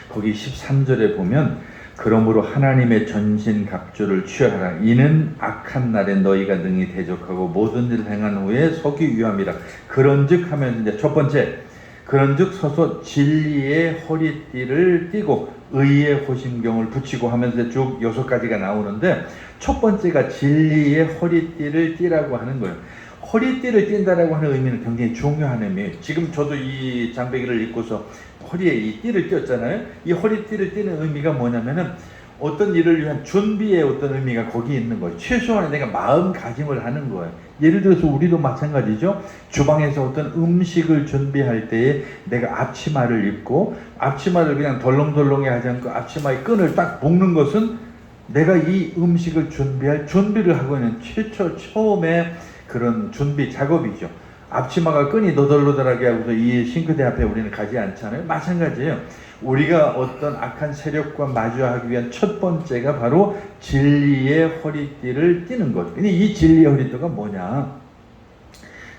거기 13절에 보면 그러므로 하나님의 전신갑주를 취하라. 이는 악한 날에 너희가 능히 대적하고 모든 일을 행한 후에 서기 위함이라. 그런즉 하면 이제 첫 번째, 그런즉 서서 진리의 허리띠를 띠고 의의 호심경을 붙이고 하면서 쭉 6가지가 나오는데 첫 번째가 진리의 허리띠를 띠라고 하는 거예요. 허리띠를 띈다라고 하는 의미는 굉장히 중요한 의미예요. 지금 저도 이 장배기를 입고서 허리에 이 띠를 띄었잖아요. 이 허리띠를 띠는 의미가 뭐냐면은 어떤 일을 위한 준비의 어떤 의미가 거기 있는 거예요. 최소한의 내가 마음가짐을 하는 거예요. 예를 들어서 우리도 마찬가지죠. 주방에서 어떤 음식을 준비할 때에 내가 앞치마를 입고 앞치마를 그냥 덜렁덜렁해 하지 않고 앞치마의 끈을 딱 묶는 것은 내가 이 음식을 준비할 준비를 하고 있는 처음에 그런 준비 작업이죠. 앞치마가 끈이 너덜너덜하게 하고서 이 싱크대 앞에 우리는 가지 않잖아요. 마찬가지예요. 우리가 어떤 악한 세력과 마주하기 위한 첫 번째가 바로 진리의 허리띠를 띠는 것. 근데 이 진리의 허리띠가 뭐냐?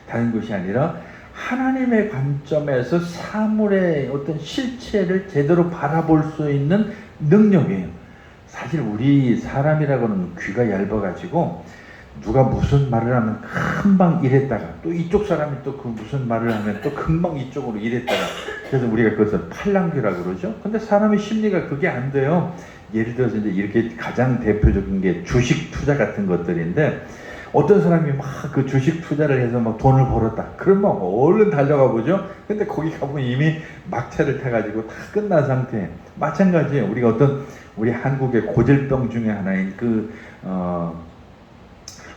다른 것이 아니라 하나님의 관점에서 사물의 어떤 실체를 제대로 바라볼 수 있는 능력이에요. 사실 우리 사람이라고는 귀가 얇아가지고 누가 무슨 말을 하면 금방 이랬다가 또 이쪽 사람이 또 그 무슨 말을 하면 또 금방 이쪽으로 이랬다가, 그래서 우리가 그것을 팔랑귀라고 그러죠. 근데 사람의 심리가 그게 안 돼요. 예를 들어서 이제 이렇게 가장 대표적인 게 주식 투자 같은 것들인데 어떤 사람이 막 그 주식 투자를 해서 막 돈을 벌었다. 그럼 막 얼른 달려가 보죠. 근데 거기 가보면 이미 막차를 타가지고 다 끝난 상태. 마찬가지예요. 우리가 어떤 우리 한국의 고질병 중에 하나인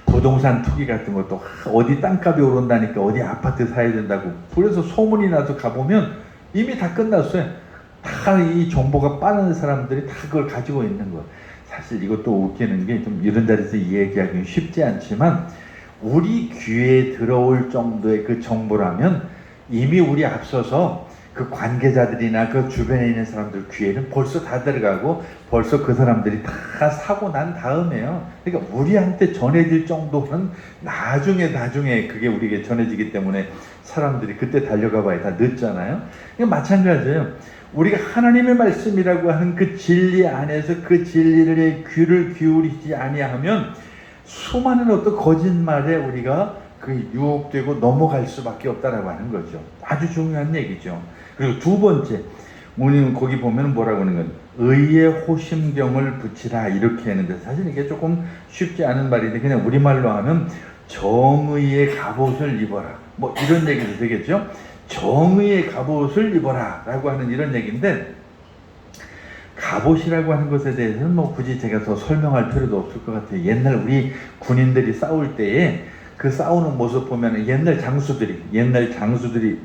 부동산 투기 같은 것도 어디 땅값이 오른다니까 어디 아파트 사야 된다고 그래서 소문이 나서 가보면 이미 다 끝났어요. 다 이 정보가 빠른 사람들이 다 그걸 가지고 있는 거예요. 사실 이것도 웃기는 게 좀 이런 자리에서 얘기하기는 쉽지 않지만 우리 귀에 들어올 정도의 그 정보라면 이미 우리 앞서서 그 관계자들이나 그 주변에 있는 사람들 귀에는 벌써 다 들어가고 벌써 그 사람들이 다 사고 난 다음에요. 그러니까 우리한테 전해질 정도는 나중에 그게 우리에게 전해지기 때문에 사람들이 그때 달려가 봐야 다 늦잖아요. 그러니까 마찬가지예요. 우리가 하나님의 말씀이라고 하는 그 진리 안에서 그 진리를 귀를 기울이지 아니하면 수많은 어떤 거짓말에 우리가 그 유혹되고 넘어갈 수밖에 없다라고 하는 거죠. 아주 중요한 얘기죠. 그리고 두 번째, 우리는 거기 보면 뭐라고 하는 건 의의 호심경을 붙이라 이렇게 하는데, 사실 이게 조금 쉽지 않은 말인데 그냥 우리말로 하면 정의의 갑옷을 입어라, 뭐 이런 얘기도 되겠죠. 정의의 갑옷을 입어라 라고 하는 이런 얘기인데, 갑옷이라고 하는 것에 대해서는 뭐 굳이 제가 더 설명할 필요도 없을 것 같아요. 옛날 우리 군인들이 싸울 때에 그 싸우는 모습 보면 옛날 장수들이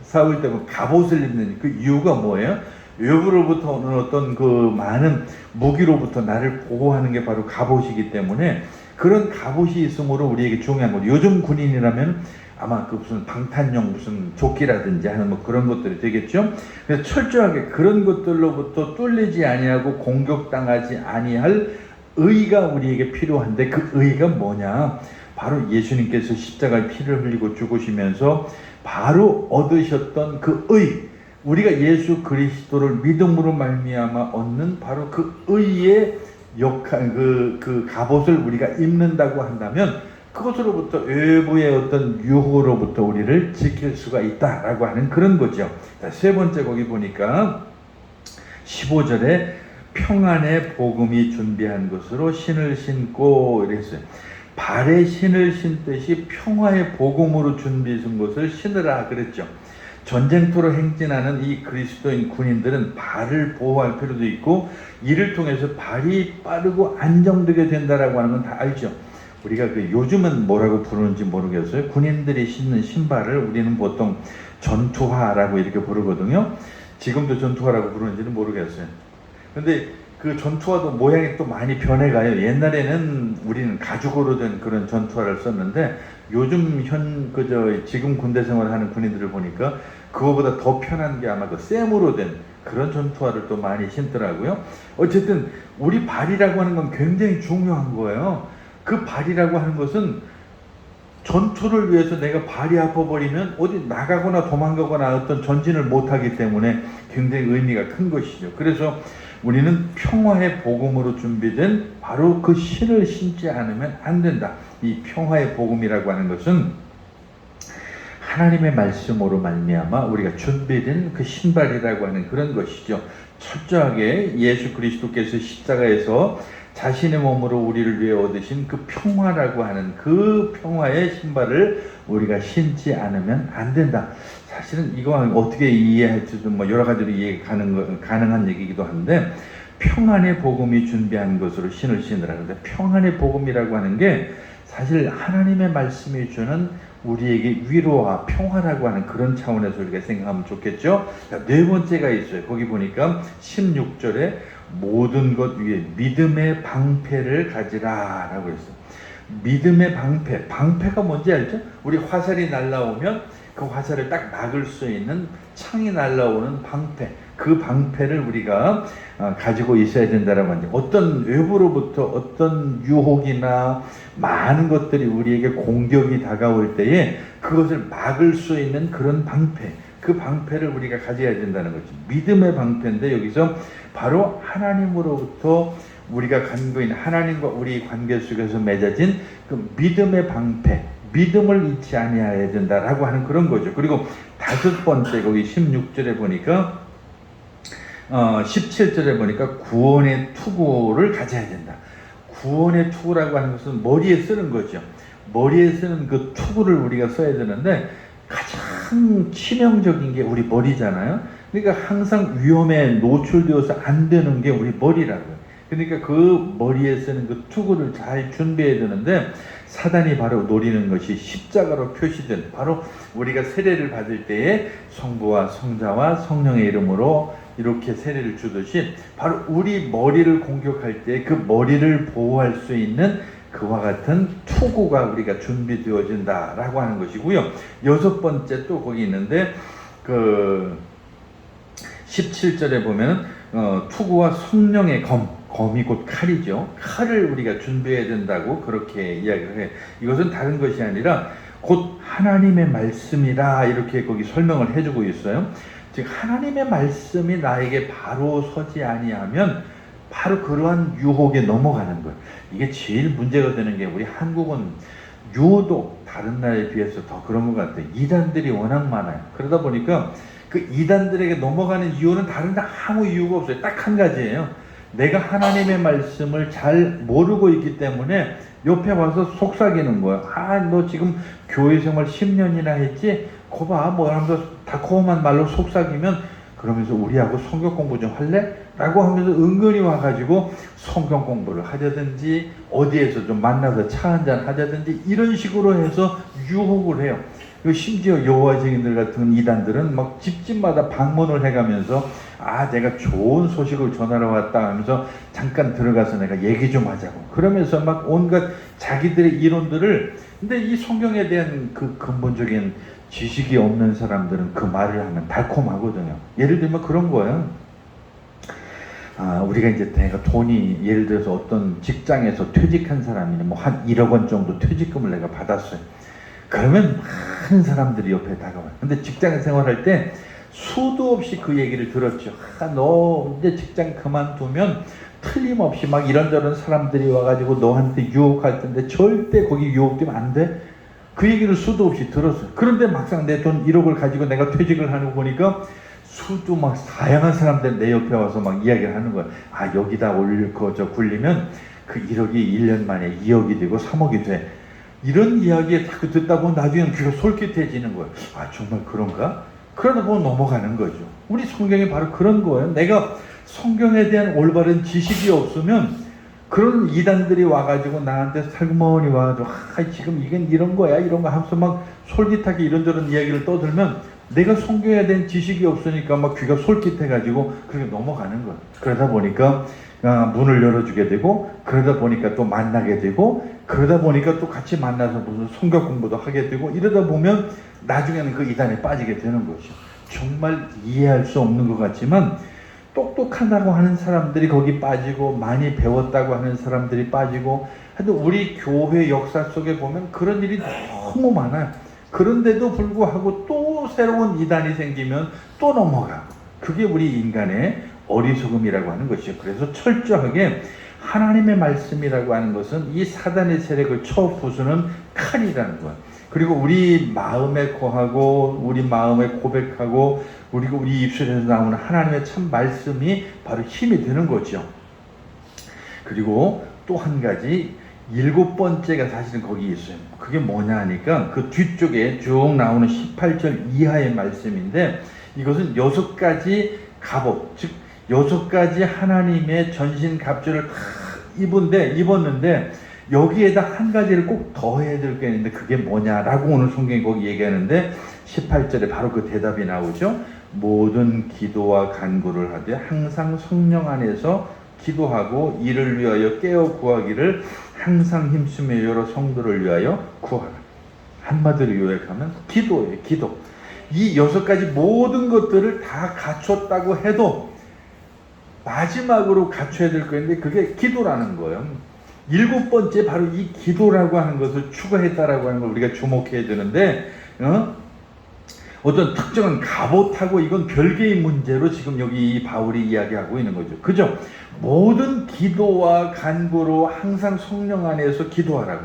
싸울 때 갑옷을 입는 그 이유가 뭐예요? 외부로부터 오는 어떤 그 많은 무기로부터 나를 보호하는 게 바로 갑옷이기 때문에 그런 갑옷이 있으므로 우리에게 중요한 거죠. 요즘 군인이라면 아마 그 무슨 방탄용 무슨 조끼라든지 하는 뭐 그런 것들이 되겠죠. 그래서 철저하게 그런 것들로부터 뚫리지 아니하고 공격당하지 아니할 의가 우리에게 필요한데, 그 의가 뭐냐? 바로 예수님께서 십자가에 피를 흘리고 죽으시면서 바로 얻으셨던 그 의, 우리가 예수 그리스도를 믿음으로 말미암아 얻는 바로 그 의의 역할, 그 갑옷을 우리가 입는다고 한다면 그것으로부터 외부의 어떤 유혹으로부터 우리를 지킬 수가 있다라고 하는 그런 거죠. 자, 세 번째 거기 보니까 15절에 평안의 복음이 준비한 것으로 신을 신고 이랬어요. 발에 신을 신듯이 평화의 복음으로 준비한 것을 신으라 그랬죠. 전쟁터로 행진하는 이 그리스도인 군인들은 발을 보호할 필요도 있고, 이를 통해서 발이 빠르고 안정되게 된다라고 하는 건 다 알죠. 우리가 그 요즘은 뭐라고 부르는지 모르겠어요. 군인들이 신는 신발을 우리는 보통 전투화라고 이렇게 부르거든요. 지금도 전투화라고 부르는지는 모르겠어요. 근데 그 전투화도 모양이 또 많이 변해가요. 옛날에는 우리는 가죽으로 된 그런 전투화를 썼는데, 요즘 지금 군대 생활하는 군인들을 보니까 그거보다 더 편한 게 아마 그 쇠무로 된 그런 전투화를 또 많이 신더라고요. 어쨌든 우리 발이라고 하는 건 굉장히 중요한 거예요. 그 발이라고 하는 것은 전투를 위해서 내가 발이 아파버리면 어디 나가거나 도망가거나 어떤 전진을 못하기 때문에 굉장히 의미가 큰 것이죠. 그래서 우리는 평화의 복음으로 준비된 바로 그 신을 신지 않으면 안 된다. 이 평화의 복음이라고 하는 것은 하나님의 말씀으로 말미암아 우리가 준비된 그 신발이라고 하는 그런 것이죠. 철저하게 예수 그리스도께서 십자가에서 자신의 몸으로 우리를 위해 얻으신 그 평화라고 하는 그 평화의 신발을 우리가 신지 않으면 안 된다. 사실은 이거 어떻게 이해할지도 뭐 여러 가지로 이해가 가능한 얘기이기도 한데, 평안의 복음이 준비한 것으로 신을 신으라. 근데 평안의 복음이라고 하는 게 사실 하나님의 말씀이 주는 우리에게 위로와 평화라고 하는 그런 차원에서 우리가 생각하면 좋겠죠. 네 번째가 있어요. 거기 보니까 16절에 모든 것 위에 믿음의 방패를 가지라 라고 했어요. 믿음의 방패가 뭔지 알죠? 우리 화살이 날라오면 그 화살을 딱 막을 수 있는 창이 날라오는 방패, 그 방패를 우리가 가지고 있어야 된다라고 하는데, 어떤 외부로부터 어떤 유혹이나 많은 것들이 우리에게 공격이 다가올 때에 그것을 막을 수 있는 그런 방패, 그 방패를 우리가 가져야 된다는 거죠. 믿음의 방패인데, 여기서 바로 하나님으로부터 우리가 갖고 있는 하나님과 우리 관계 속에서 맺어진 그 믿음의 방패, 믿음을 잃지 아니해야 된다라고 하는 그런 거죠. 그리고 다섯 번째 거기 16절에 보니까 17절에 보니까 구원의 투구를 가져야 된다. 구원의 투구라고 하는 것은 머리에 쓰는 거죠. 머리에 쓰는 그 투구를 우리가 써야 되는데, 가장 치명적인 게 우리 머리잖아요. 그러니까 항상 위험에 노출되어서 안 되는 게 우리 머리라고요. 그러니까 그 머리에 쓰는 그 투구를 잘 준비해야 되는데, 사단이 바로 노리는 것이 십자가로 표시된 바로 우리가 세례를 받을 때에 성부와 성자와 성령의 이름으로 이렇게 세례를 주듯이 바로 우리 머리를 공격할 때 그 머리를 보호할 수 있는 그와 같은 투구가 우리가 준비되어진다라고 하는 것이고요. 여섯 번째 또 거기 있는데 그 17절에 보면 투구와 성령의 검이 곧 칼이죠. 칼을 우리가 준비해야 된다고 그렇게 이야기를 해. 이것은 다른 것이 아니라 곧 하나님의 말씀이라 이렇게 거기 설명을 해주고 있어요. 즉 하나님의 말씀이 나에게 바로 서지 아니하면 바로 그러한 유혹에 넘어가는 거예요. 이게 제일 문제가 되는 게 우리 한국은 유독 다른 나라에 비해서 더 그런 것 같아요. 이단들이 워낙 많아요. 그러다 보니까 그 이단들에게 넘어가는 이유는 다른 데 아무 이유가 없어요. 딱 한 가지예요. 내가 하나님의 말씀을 잘 모르고 있기 때문에 옆에 와서 속삭이는 거야. 아, 너 지금 교회 생활 10년이나 했지? 거봐, 뭐 하면서 달콤한 말로 속삭이면 그러면서 우리하고 성경 공부 좀 할래? 라고 하면서 은근히 와가지고 성경 공부를 하자든지 어디에서 좀 만나서 차 한잔 하자든지 이런 식으로 해서 유혹을 해요. 심지어 여호와 증인들 같은 이단들은 막 집집마다 방문을 해가면서 아, 내가 좋은 소식을 전하러 왔다 하면서 잠깐 들어가서 내가 얘기 좀 하자고 그러면서 막 온갖 자기들의 이론들을, 근데 이 성경에 대한 그 근본적인 지식이 없는 사람들은 그 말을 하면 달콤하거든요. 예를 들면 그런 거예요. 우리가 이제 내가 돈이 예를 들어서 어떤 직장에서 퇴직한 사람이 뭐 한 1억 원 정도 퇴직금을 내가 받았어요. 그러면 많은 사람들이 옆에 다가와요. 근데 직장 생활할 때 수도 없이 그 얘기를 들었죠. 너 이제 직장 그만두면 틀림없이 막 이런저런 사람들이 와가지고 너한테 유혹할 텐데 절대 거기 유혹되면 안 돼. 그 얘기를 수도 없이 들었어요. 그런데 막상 내 돈 1억을 가지고 내가 퇴직을 하는 거 보니까 수도 막 다양한 사람들 내 옆에 와서 막 이야기를 하는 거야. 아, 여기다 굴리면 그 1억이 1년 만에 2억이 되고 3억이 돼. 이런 이야기에 자꾸 듣다 보면 나중에는 귀가 솔깃해지는 거예요. 아, 정말 그런가? 그러다 보면 넘어가는 거죠. 우리 성경이 바로 그런 거예요. 내가 성경에 대한 올바른 지식이 없으면 그런 이단들이 와가지고 나한테 살구머니 와가지고 지금 이건 이런 거야 이런 거 하면서 막 솔깃하게 이런저런 이야기를 떠들면 내가 성경에 대한 지식이 없으니까 막 귀가 솔깃해가지고 그렇게 넘어가는 거예요. 그러다 보니까 문을 열어주게 되고 그러다 보니까 또 만나게 되고 그러다 보니까 또 같이 만나서 무슨 성경 공부도 하게 되고 이러다 보면 나중에는 그 이단에 빠지게 되는 거죠. 정말 이해할 수 없는 것 같지만 똑똑하다고 하는 사람들이 거기 빠지고 많이 배웠다고 하는 사람들이 빠지고 하여튼 우리 교회 역사 속에 보면 그런 일이 너무 많아요. 그런데도 불구하고 또 새로운 이단이 생기면 또 넘어가. 그게 우리 인간의 어리석음이라고 하는 것이죠. 그래서 철저하게 하나님의 말씀이라고 하는 것은 이 사단의 세력을 쳐 부수는 칼이라는 거예요. 그리고 우리 마음에 거하고 우리 마음에 고백하고 그리고 우리 입술에서 나오는 하나님의 참 말씀이 바로 힘이 되는 거죠. 그리고 또 한 가지 7번째가 사실은 거기 있어요. 그게 뭐냐 하니까 그 뒤쪽에 쭉 나오는 18절 이하의 말씀인데 이것은 6가지 갑옷, 즉 6가지 하나님의 전신 갑주를 다 입었는데 여기에다 한 가지를 꼭 더해야 될 게 있는데 그게 뭐냐라고 오늘 성경이 거기 얘기하는데 18절에 바로 그 대답이 나오죠. 모든 기도와 간구를 하되 항상 성령 안에서 기도하고 이를 위하여 깨어 구하기를 항상 힘쓰며 여러 성도를 위하여 구하라. 한마디로 요약하면 기도예요. 기도. 이 6가지 모든 것들을 다 갖췄다고 해도 마지막으로 갖춰야 될 거인데 그게 기도라는 거예요. 7번째 바로 이 기도라고 하는 것을 추가했다라고 하는 걸 우리가 주목해야 되는데 어떤 특정한 갑옷하고 이건 별개의 문제로 지금 여기 이 바울이 이야기하고 있는 거죠. 그죠? 모든 기도와 간구로 항상 성령 안에서 기도하라고.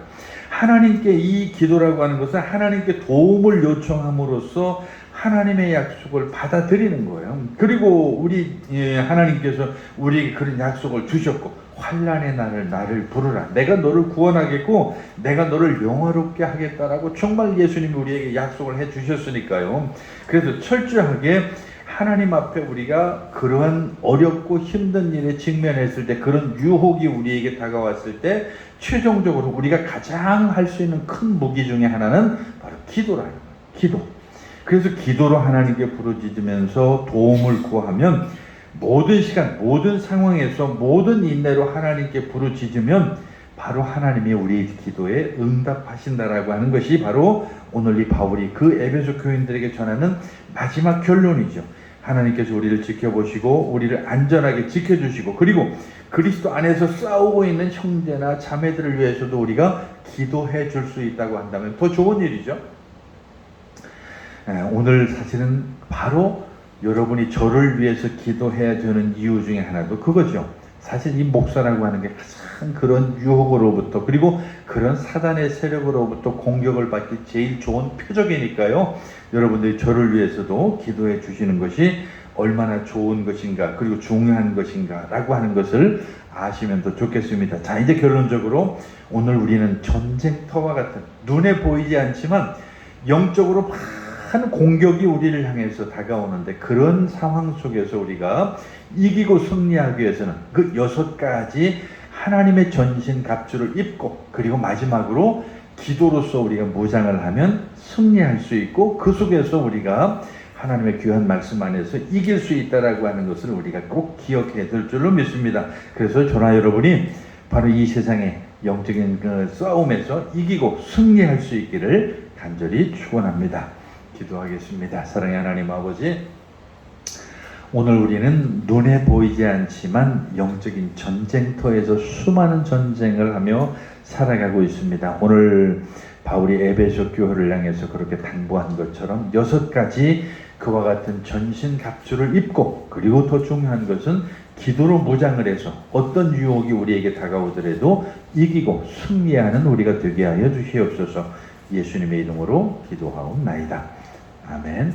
하나님께 이 기도라고 하는 것은 하나님께 도움을 요청함으로써 하나님의 약속을 받아들이는 거예요. 그리고 우리 하나님께서 우리에게 그런 약속을 주셨고 환난의 날을 나를 부르라. 내가 너를 구원하겠고 내가 너를 영화롭게 하겠다라고 정말 예수님이 우리에게 약속을 해 주셨으니까요. 그래서 철저하게 하나님 앞에 우리가 그러한 어렵고 힘든 일에 직면했을 때 그런 유혹이 우리에게 다가왔을 때 최종적으로 우리가 가장 할 수 있는 큰 무기 중에 하나는 바로 기도라는 거예요. 기도. 그래서 기도로 하나님께 부르짖으면서 도움을 구하면 모든 시간, 모든 상황에서 모든 인내로 하나님께 부르짖으면 바로 하나님이 우리 기도에 응답하신다라고 하는 것이 바로 오늘 이 바울이 그 에베소 교인들에게 전하는 마지막 결론이죠. 하나님께서 우리를 지켜보시고 우리를 안전하게 지켜주시고 그리고 그리스도 안에서 싸우고 있는 형제나 자매들을 위해서도 우리가 기도해 줄 수 있다고 한다면 더 좋은 일이죠. 오늘 사실은 바로 여러분이 저를 위해서 기도해야 되는 이유 중에 하나도 그거죠. 사실 이 목사라고 하는 게 가장 그런 유혹으로부터, 그리고 그런 사단의 세력으로부터 공격을 받기 제일 좋은 표적이니까요. 여러분들이 저를 위해서도 기도해 주시는 것이 얼마나 좋은 것인가, 그리고 중요한 것인가 라고 하는 것을 아시면 더 좋겠습니다. 자, 이제 결론적으로 오늘 우리는 전쟁터와 같은, 눈에 보이지 않지만 영적으로 많은 공격이 우리를 향해서 다가오는데, 그런 상황 속에서 우리가 이기고 승리하기 위해서는 그 6가지 하나님의 전신 갑주를 입고, 그리고 마지막으로 기도로서 우리가 무장을 하면 승리할 수 있고, 그 속에서 우리가 하나님의 귀한 말씀 안에서 이길 수 있다라고 하는 것을 우리가 꼭 기억해야 될 줄로 믿습니다. 그래서 저나 여러분이 바로 이 세상의 영적인 그 싸움에서 이기고 승리할 수 있기를 간절히 축원합니다. 기도하겠습니다. 사랑의 하나님 아버지, 오늘 우리는 눈에 보이지 않지만 영적인 전쟁터에서 수많은 전쟁을 하며 살아가고 있습니다. 오늘 바울이 에베소 교회를 향해서 그렇게 당부한 것처럼 6가지 그와 같은 전신 갑주를 입고, 그리고 더 중요한 것은 기도로 무장을 해서 어떤 유혹이 우리에게 다가오더라도 이기고 승리하는 우리가 되게 하여 주시옵소서. 예수님의 이름으로 기도하옵나이다. 아멘.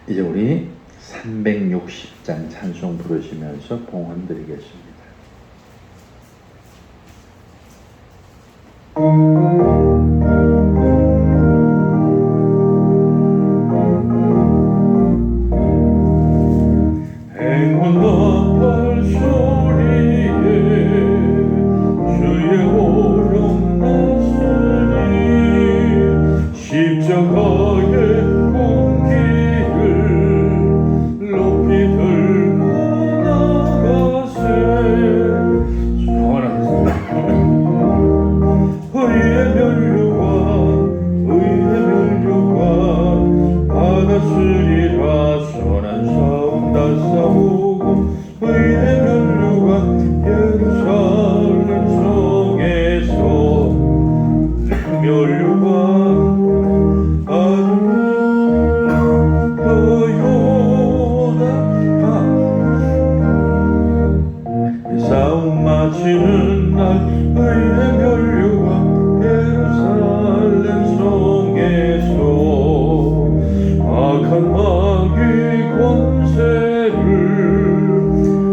이제 우리 360장 찬송 부르시면서 봉헌 드리겠습니다. 행운나팔 소리에 주의 오름 났으니 십자가의 공기를 높이 들고 나가세. 의의 면류관 받았으리라. 선한 싸움 다 싸우고 의의 면류관 예루살렘 성에서 면류관 받으면 그 싸움 마치는 날 의의 면류관 예루살렘 성에서 악한 마귀 권세를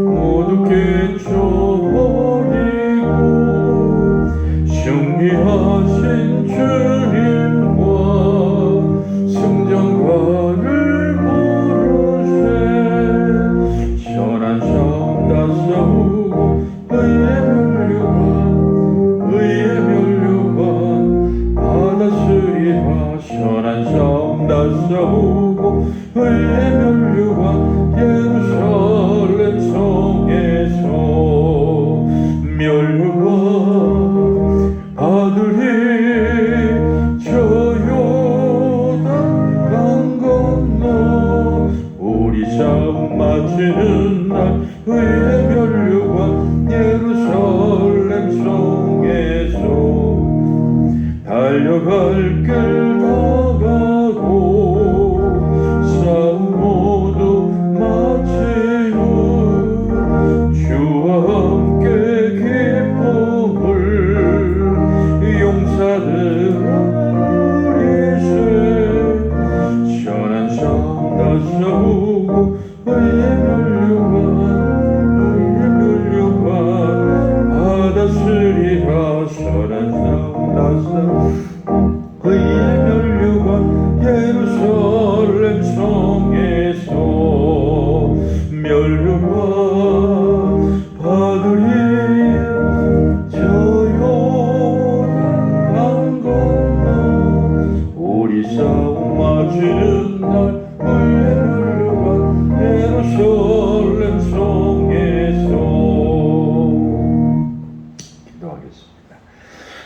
모두 깨쳐버리고 승리하신 주님과 승전가를 부르세. 선한 싸움 다 싸우고 의의 면류관 받았으리라. 선한 싸움 다 싸우고 의의 면류관 예루살렘 성에서 면류관 받으리. 저 요단 강 건너 우리 싸움 마치는 날 의의 면류관 예루살렘 성에서 달려갈 길 나가고 싸움 모두 마치고 주와 함께 기쁨을 용사들으리세. 선한 싸움 다 싸우고 의의 면류관 받았으리라. 선한 싸움 다 싸우고 의의 면류관 예루살렘 성에서 면류관 받으리. 저 요단 강 건너 우리 싸움 마치는 날 의의 면류관 예루살렘 성에서. 기도하겠습니다.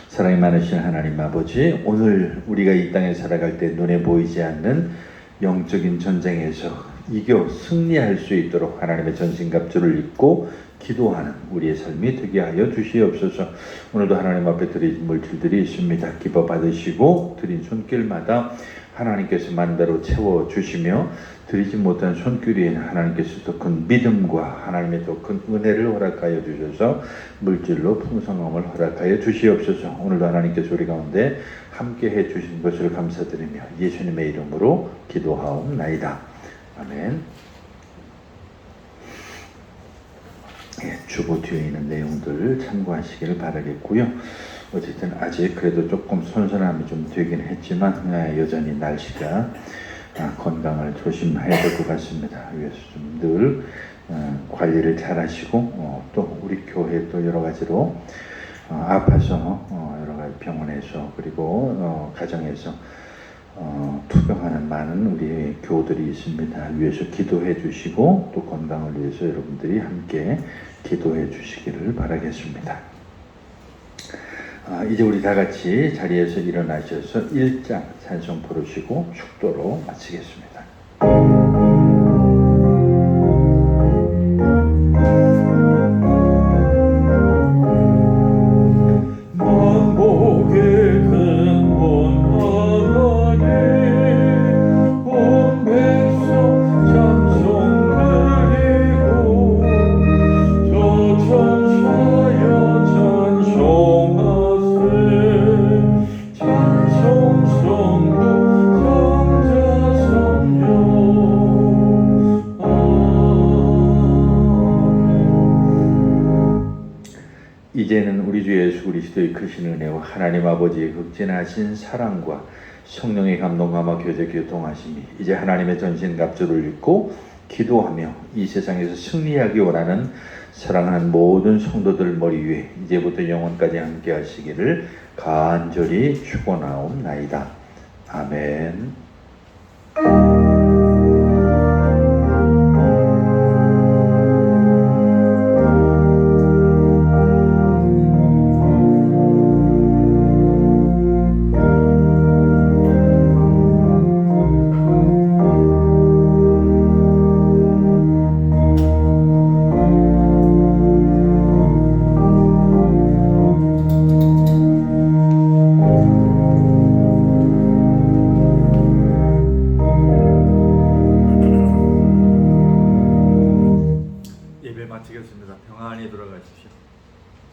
사랑이 많으신 하나님 아버지, 오늘 우리가 이 땅에 살아갈 때 눈에 보이지 않는 영적인 전쟁에서 이겨 승리할 수 있도록 하나님의 전신갑주를 입고 기도하는 우리의 삶이 되게 하여 주시옵소서. 오늘도 하나님 앞에 드린 물질들이 있습니다. 기뻐 받으시고 드린 손길마다 하나님께서 만대로 채워주시며 드리지 못한 손길이 하나님께서 더 큰 믿음과 하나님의 더 큰 은혜를 허락하여 주셔서 물질로 풍성함을 허락하여 주시옵소서. 오늘도 하나님께서 우리 가운데 함께 해주신 것을 감사드리며 예수님의 이름으로 기도하옵나이다. 아멘. 주보 뒤에 있는 내용들 참고하시길 바라겠고요. 어쨌든 아직 그래도 조금 선선함이 좀 되긴 했지만 여전히 날씨가 건강을 조심해야 될 것 같습니다. 그래서 좀 늘 관리를 잘 하시고 또 우리 교회 또 여러 가지로 아파서 여러 가지 병원에서 그리고 가정에서 투병하는 많은 우리 교우들이 있습니다. 위해서 기도해 주시고 또 건강을 위해서 여러분들이 함께 기도해 주시기를 바라겠습니다. 이제 우리 다 같이 자리에서 일어나셔서 1장 찬송 부르시고 축도로 마치겠습니다. 이제는 우리 주 예수 그리스도의 크신 은혜와 하나님 아버지의 극진하신 사랑과 성령의 감동감화 교제 교통하심이 이제 하나님의 전신갑주를 입고 기도하며 이 세상에서 승리하기 원하는 사랑하는 모든 성도들 머리 위에 이제부터 영원까지 함께 하시기를 간절히 축원하옵나이다. 아멘.